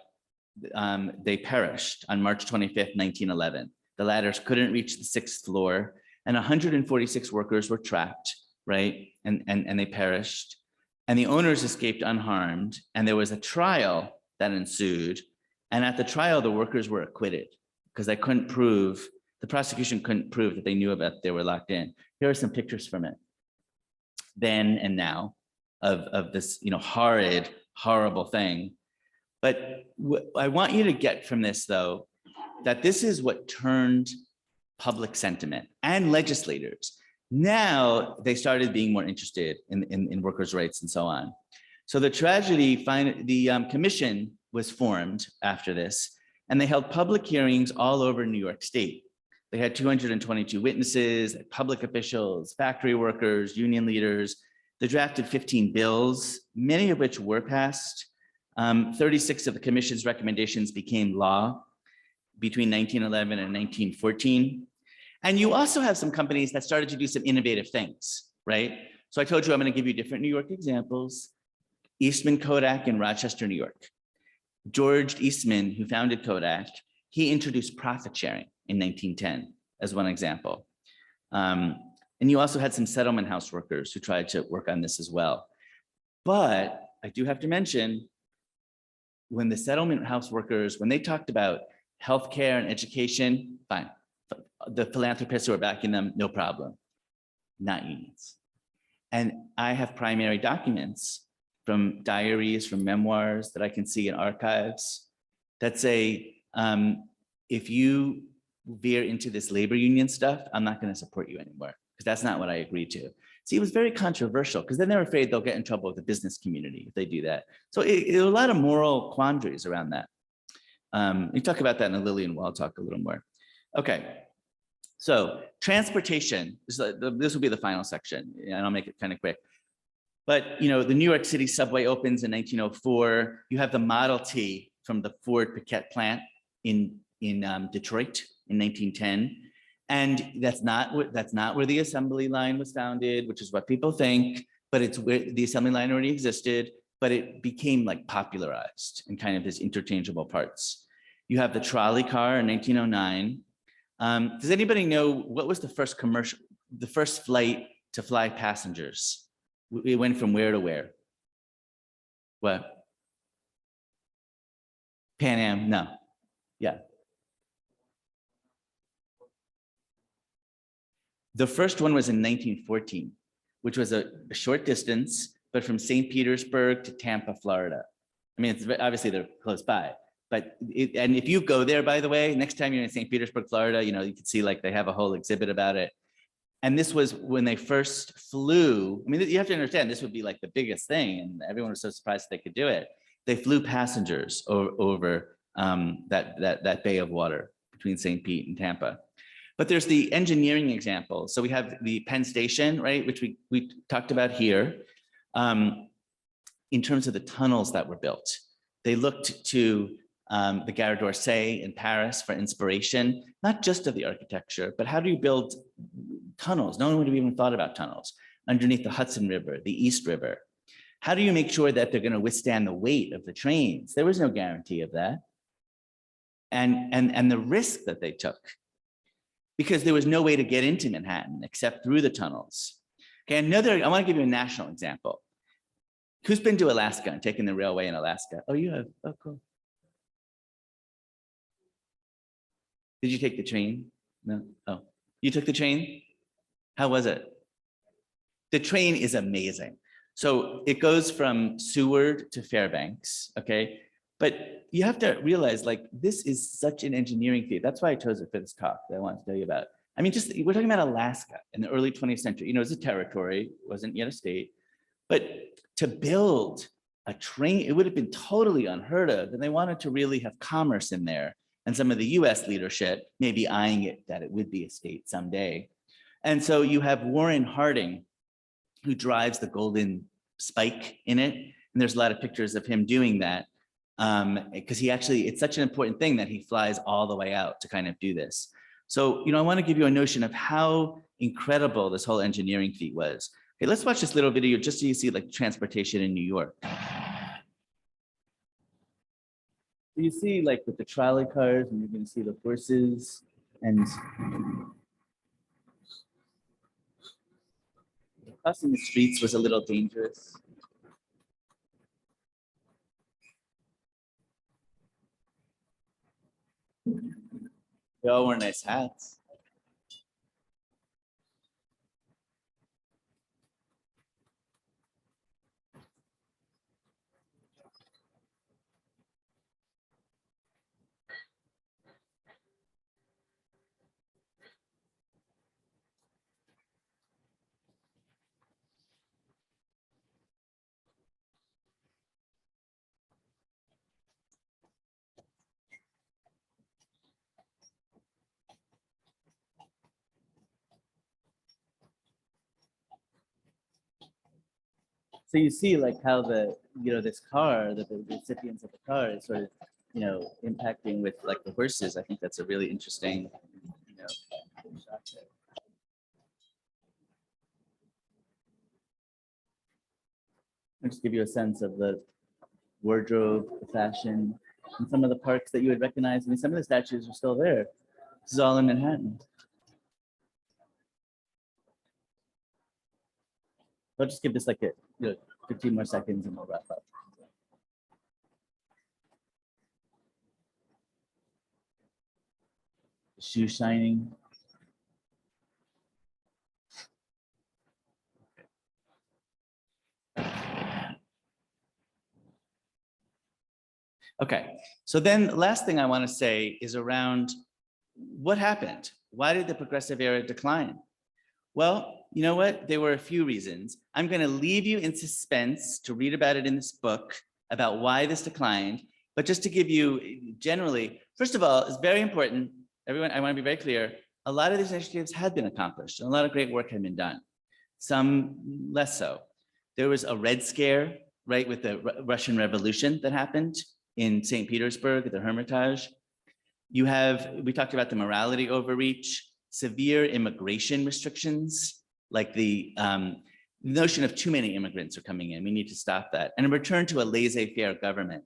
they perished on March 25th, 1911. The ladders couldn't reach the 6th floor, and 146 workers were trapped, right? And they perished. And the owners escaped unharmed, and there was a trial that ensued. And at the trial, the workers were acquitted because they couldn't prove, the prosecution couldn't prove that they knew about they were locked in. Here are some pictures from it, then and now, of this, horrid, horrible thing. But I want you to get from this, though, that this is what turned public sentiment and legislators. Now they started being more interested in workers' rights and so on. So the commission was formed after this, and they held public hearings all over New York State. They had 222 witnesses, public officials, factory workers, union leaders. They drafted 15 bills, many of which were passed. 36 of the commission's recommendations became law between 1911 and 1914. And you also have some companies that started to do some innovative things, right? So I told you I'm going to give you different New York examples. Eastman Kodak in Rochester, New York. George Eastman, who founded Kodak, he introduced profit sharing in 1910 as one example. And you also had some settlement house workers who tried to work on this as well. But I do have to mention, when the settlement house workers, when they talked about healthcare and education, fine. The philanthropists who are backing them, no problem, not unions. And I have primary documents from diaries, from memoirs that I can see in archives that say, if you veer into this labor union stuff, I'm not going to support you anymore, because that's not what I agreed to. See, it was very controversial, because then they're afraid they'll get in trouble with the business community if they do that. So there are a lot of moral quandaries around that. We talk about that in the Lillian Wall talk a little more. Okay. So transportation, this will be the final section, and I'll make it kind of quick. But the New York City subway opens in 1904. You have the Model T from the Ford Piquette plant in Detroit in 1910, and that's not where the assembly line was founded, which is what people think. But it's where the assembly line already existed, but it became like popularized in kind of this interchangeable parts. You have the trolley car in 1909. Does anybody know what was the first flight to fly passengers? It went from where to where? What? Pan Am? No. Yeah. The first one was in 1914, which was a short distance, but from St. Petersburg to Tampa, Florida. I mean, obviously they're close by. But and if you go there, by the way, next time you're in St. Petersburg, Florida, you can see like they have a whole exhibit about it. And this was when they first flew. I mean, you have to understand, this would be like the biggest thing, and everyone was so surprised they could do it. They flew passengers over that bay of water between St. Pete and Tampa. But there's the engineering example. So we have the Penn Station, right, which we talked about here, in terms of the tunnels that were built. They looked to the Gare d'Orsay in Paris for inspiration, not just of the architecture, but how do you build tunnels? No one would have even thought about tunnels underneath the Hudson River, the East River. How do you make sure that they're going to withstand the weight of the trains? There was no guarantee of that. And the risk that they took, because there was no way to get into Manhattan except through the tunnels. Okay, I want to give you a national example. Who's been to Alaska and taken the railway in Alaska? Oh, you have, oh, cool. Did you take the train? No, oh, you took the train? How was it? The train is amazing. So it goes from Seward to Fairbanks, okay? But you have to realize, like, this is such an engineering feat. That's why I chose it for this talk that I wanted to tell you about. I mean, we're talking about Alaska in the early 20th century. It's a territory, wasn't yet a state. But to build a train, it would have been totally unheard of. And they wanted to really have commerce in there. And some of the US leadership may be eyeing it that it would be a state someday. And so you have Warren Harding, who drives the Golden Spike in it. And there's a lot of pictures of him doing that. because it's such an important thing that he flies all the way out to kind of do this. So, I want to give you a notion of how incredible this whole engineering feat was. Okay, let's watch this little video just so you see like transportation in New York. So you see like with the trolley cars, and you're going to see the horses, and crossing the streets was a little dangerous. They all wear nice hats. So you see like how this car, the recipients of the car is sort of, impacting with like the horses. I think that's a really interesting, shot there. I'll just give you a sense of the wardrobe, the fashion, and some of the parks that you would recognize. I mean, some of the statues are still there. This is all in Manhattan. I'll just give this like 15 more seconds and we'll wrap up. The shoe shining. Okay, so then the last thing I want to say is around what happened? Why did the progressive era decline? Well, you know what? There were a few reasons. I'm going to leave you in suspense to read about it in this book about why this declined. But just to give you generally, first of all, it's very important. Everyone, I want to be very clear. A lot of these initiatives had been accomplished and a lot of great work had been done. Some less so. There was a Red Scare, right, with the Russian Revolution that happened in St. Petersburg at the Hermitage. We talked about the morality overreach, severe immigration restrictions, like the notion of too many immigrants are coming in. We need to stop that. And a return to a laissez-faire government.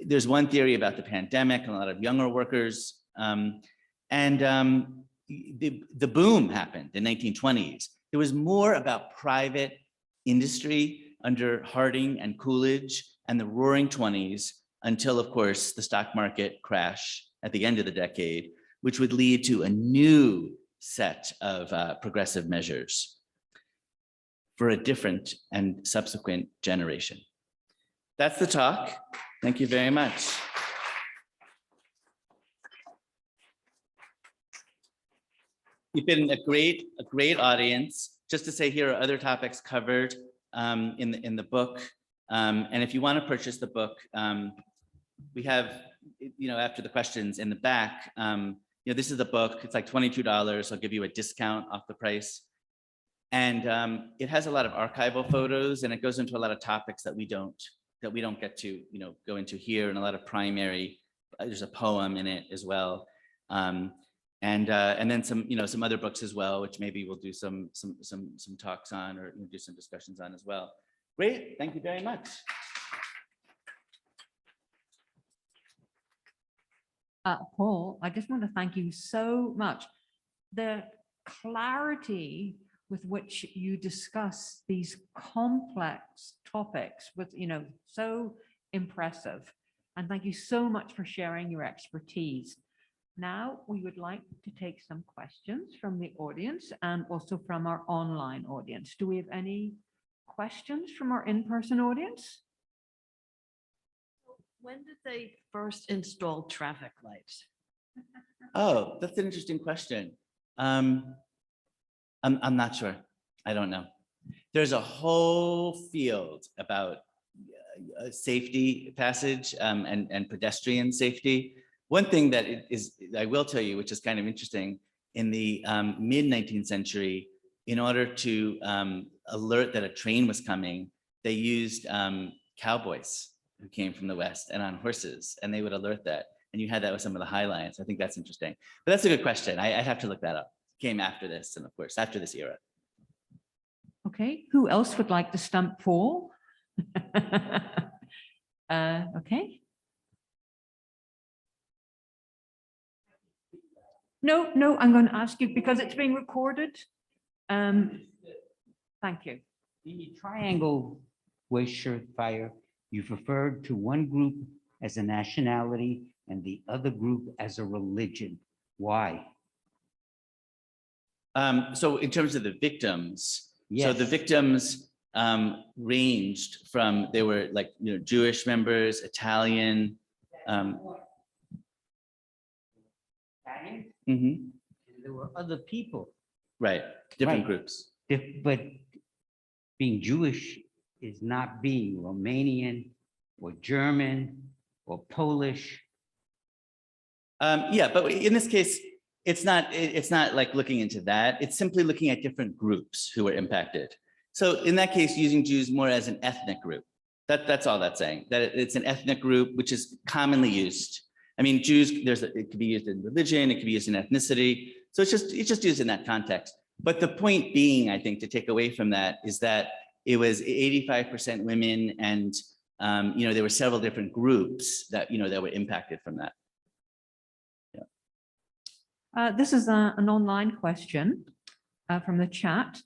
There's one theory about the pandemic and a lot of younger workers. The boom happened in the 1920s. It was more about private industry under Harding and Coolidge and the roaring 20s until, of course, the stock market crash at the end of the decade, which would lead to a new set of progressive measures for a different and subsequent generation. That's the talk. Thank you very much. You've been a great audience. Just to say, here are other topics covered in the book. And if you want to purchase the book, we have, after the questions in the back, this is the book. It's like $22. I'll give you a discount off the price. And it has a lot of archival photos, and it goes into a lot of topics that we don't get to go into here, and a lot of primary. There's a poem in it as well, and then some other books as well, which maybe we'll do some talks on or do some discussions on as well. Great, thank you very much. Paul, I just want to thank you so much. The clarity with which you discuss these complex topics was, so impressive. And thank you so much for sharing your expertise. Now, we would like to take some questions from the audience and also from our online audience. Do we have any questions from our in-person audience? When did they first install traffic lights? Oh, that's an interesting question. I'm not sure. I don't know. There's a whole field about safety passage and pedestrian safety. One thing that I will tell you, which is kind of interesting, in the mid-19th century, in order to alert that a train was coming, they used cowboys who came from the West and on horses, and they would alert that. And you had that with some of the highlights. I think that's interesting. But that's a good question. I'd have to look that up. Came after this, and of course, after this era. Okay, who else would like to stump Paul? Okay. No, I'm going to ask you because it's being recorded. Thank you. In your triangle waist shirt fire, you've referred to one group as a nationality and the other group as a religion. Why? So in terms of the victims, so Yes. the victims ranged from, they were like, Jewish members, Italian. Mhm, There were other people, right, different Right. groups. but being Jewish is not being Romanian or German or Polish. Yeah, but in this case, it's not like looking into that. It's simply looking at different groups who were impacted. So in that case, using Jews more as an ethnic group. That's all that's saying, that it's an ethnic group, which is commonly used. I mean, Jews, it could be used in religion, it could be used in ethnicity. So it's just used in that context. But the point being, I think, to take away from that is that it was 85% women, and there were several different groups that that were impacted from that. This is an online question from the chat.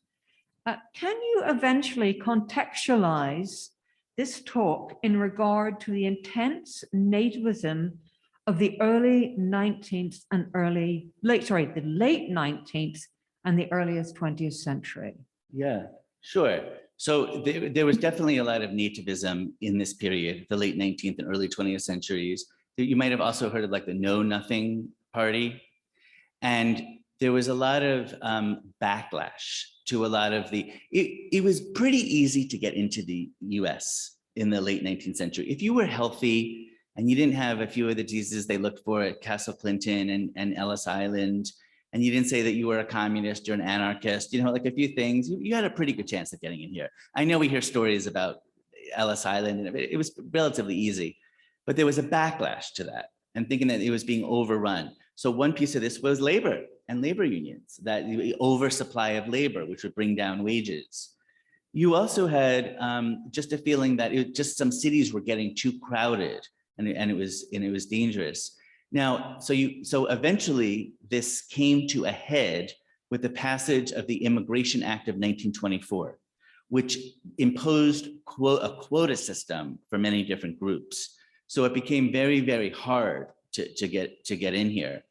Can you eventually contextualize this talk in regard to the intense nativism of the early 19th and the late 19th and the earliest 20th century? Yeah, sure. So there was definitely a lot of nativism in this period, the late 19th and early 20th centuries. You might have also heard of like the Know Nothing Party. And there was a lot of backlash to a lot of it was pretty easy to get into the US in the late 19th century. If you were healthy and you didn't have a few of the diseases they looked for at Castle Clinton and Ellis Island, and you didn't say that you were a communist or an anarchist, like a few things, you had a pretty good chance of getting in here. I know we hear stories about Ellis Island, and it was relatively easy, but there was a backlash to that and thinking that it was being overrun. So one piece of this was labor and labor unions, that the oversupply of labor, which would bring down wages. You also had just a feeling that some cities were getting too crowded, and it was dangerous. Now, so eventually this came to a head with the passage of the Immigration Act of 1924, which imposed a quota system for many different groups. So it became very, very hard to get in here.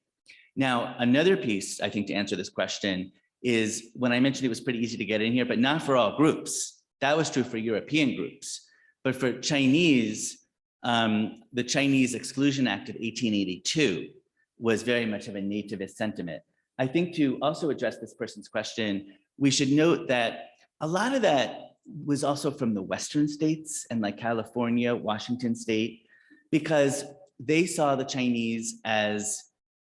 Now, another piece, I think, to answer this question is when I mentioned it was pretty easy to get in here, but not for all groups. That was true for European groups. But for Chinese, the Chinese Exclusion Act of 1882 was very much of a nativist sentiment. I think to also address this person's question, we should note that a lot of that was also from the Western states and like California, Washington state, because they saw the Chinese as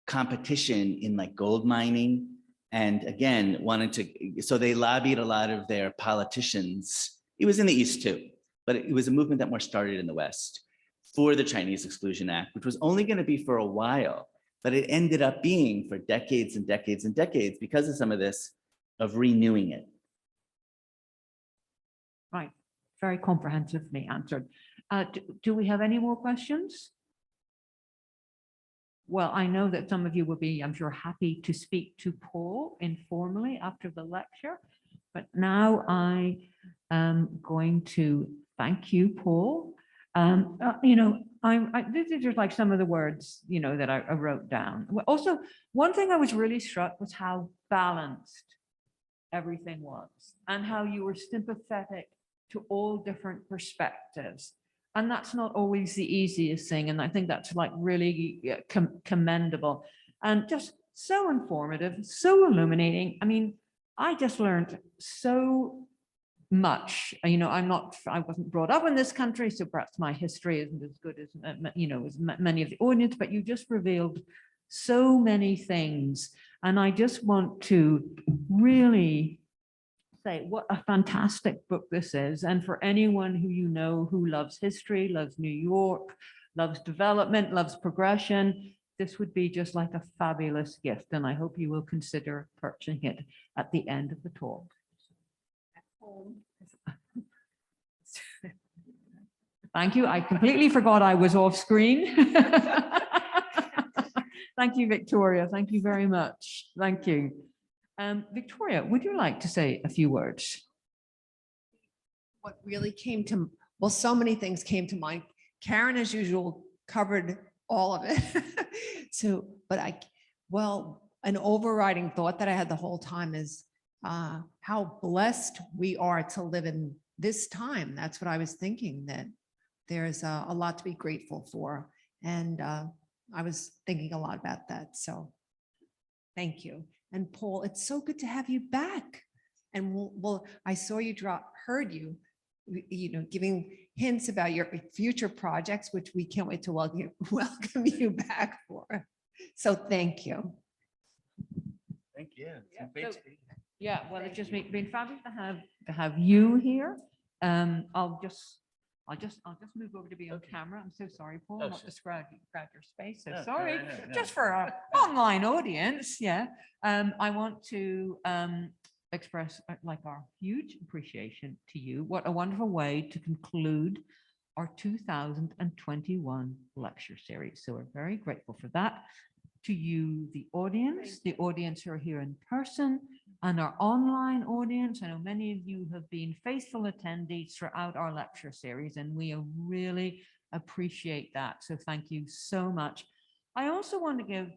competition in like gold mining. And again, so they lobbied a lot of their politicians. It was in the East too, but it was a movement that more started in the West for the Chinese Exclusion Act, which was only going to be for a while, but it ended up being for decades and decades and decades because of some of this, of renewing it. Right, very comprehensively answered. Do we have any more questions? Well, I know that some of you will be, I'm sure, happy to speak to Paul informally after the lecture, but now I am going to thank you, Paul. These are just like some of the words, that I wrote down. Also, one thing I was really struck was how balanced everything was and how you were sympathetic to all different perspectives. And that's not always the easiest thing. And I think that's like really commendable and just so informative, so illuminating. I mean, I just learned so much. I wasn't brought up in this country, so perhaps my history isn't as good as, as many of the audience, but you just revealed so many things. And I just want to really say what a fantastic book this is. And for anyone who you know who loves history, loves New York, loves development, loves progression, this would be just like a fabulous gift. And I hope you will consider purchasing it at the end of the talk. Thank you. I completely forgot I was off screen. Thank you, Victoria. Thank you very much. Thank you. Victoria, would you like to say a few words? What really came to, well, so many things came to mind. Karen, as usual, covered all of it. So, but an overriding thought that I had the whole time is how blessed we are to live in this time. That's what I was thinking, that there's a lot to be grateful for. And I was thinking a lot about that. So thank you. And Paul, it's so good to have you back. And well, I saw you heard you, giving hints about your future projects, which we can't wait to welcome you back for. So thank you. Thank you. Yeah, well, it's just been fabulous to have you here. I'll just move over to be on camera. I'm so sorry, Paul, Oh, not sure. to grab your space. So No, sorry, no. just for our online audience. Yeah, I want to express our huge appreciation to you. What a wonderful way to conclude our 2021 lecture series. So we're very grateful for that. To you, the audience who are here in person, and our online audience. I know many of you have been faithful attendees throughout our lecture series, and we really appreciate that. So thank you so much. I also want to give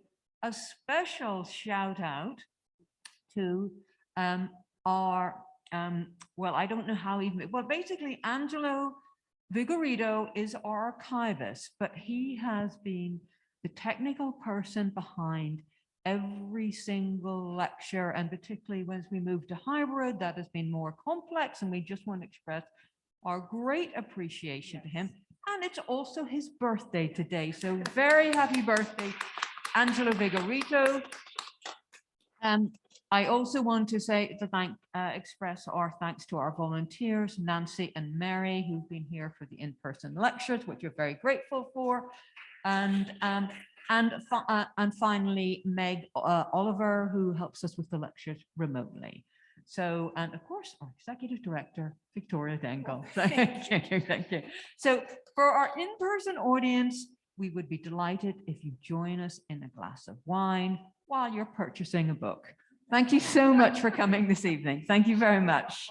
a special shout out to basically Angelo Vigorito is our archivist, but he has been the technical person behind every single lecture, and particularly when we move to hybrid, that has been more complex, and we just want to express our great appreciation to him. And it's also his birthday today, so very happy birthday, Angelo Vigorito. I also want to express our thanks to our volunteers, Nancy and Mary, who've been here for the in-person lectures, which we're very grateful for. And finally, Meg Oliver, who helps us with the lectures remotely. So, and of course, our executive director, Victoria Dangle. Thank you. So for our in-person audience, we would be delighted if you join us in a glass of wine while you're purchasing a book. Thank you so much for coming this evening. Thank you very much.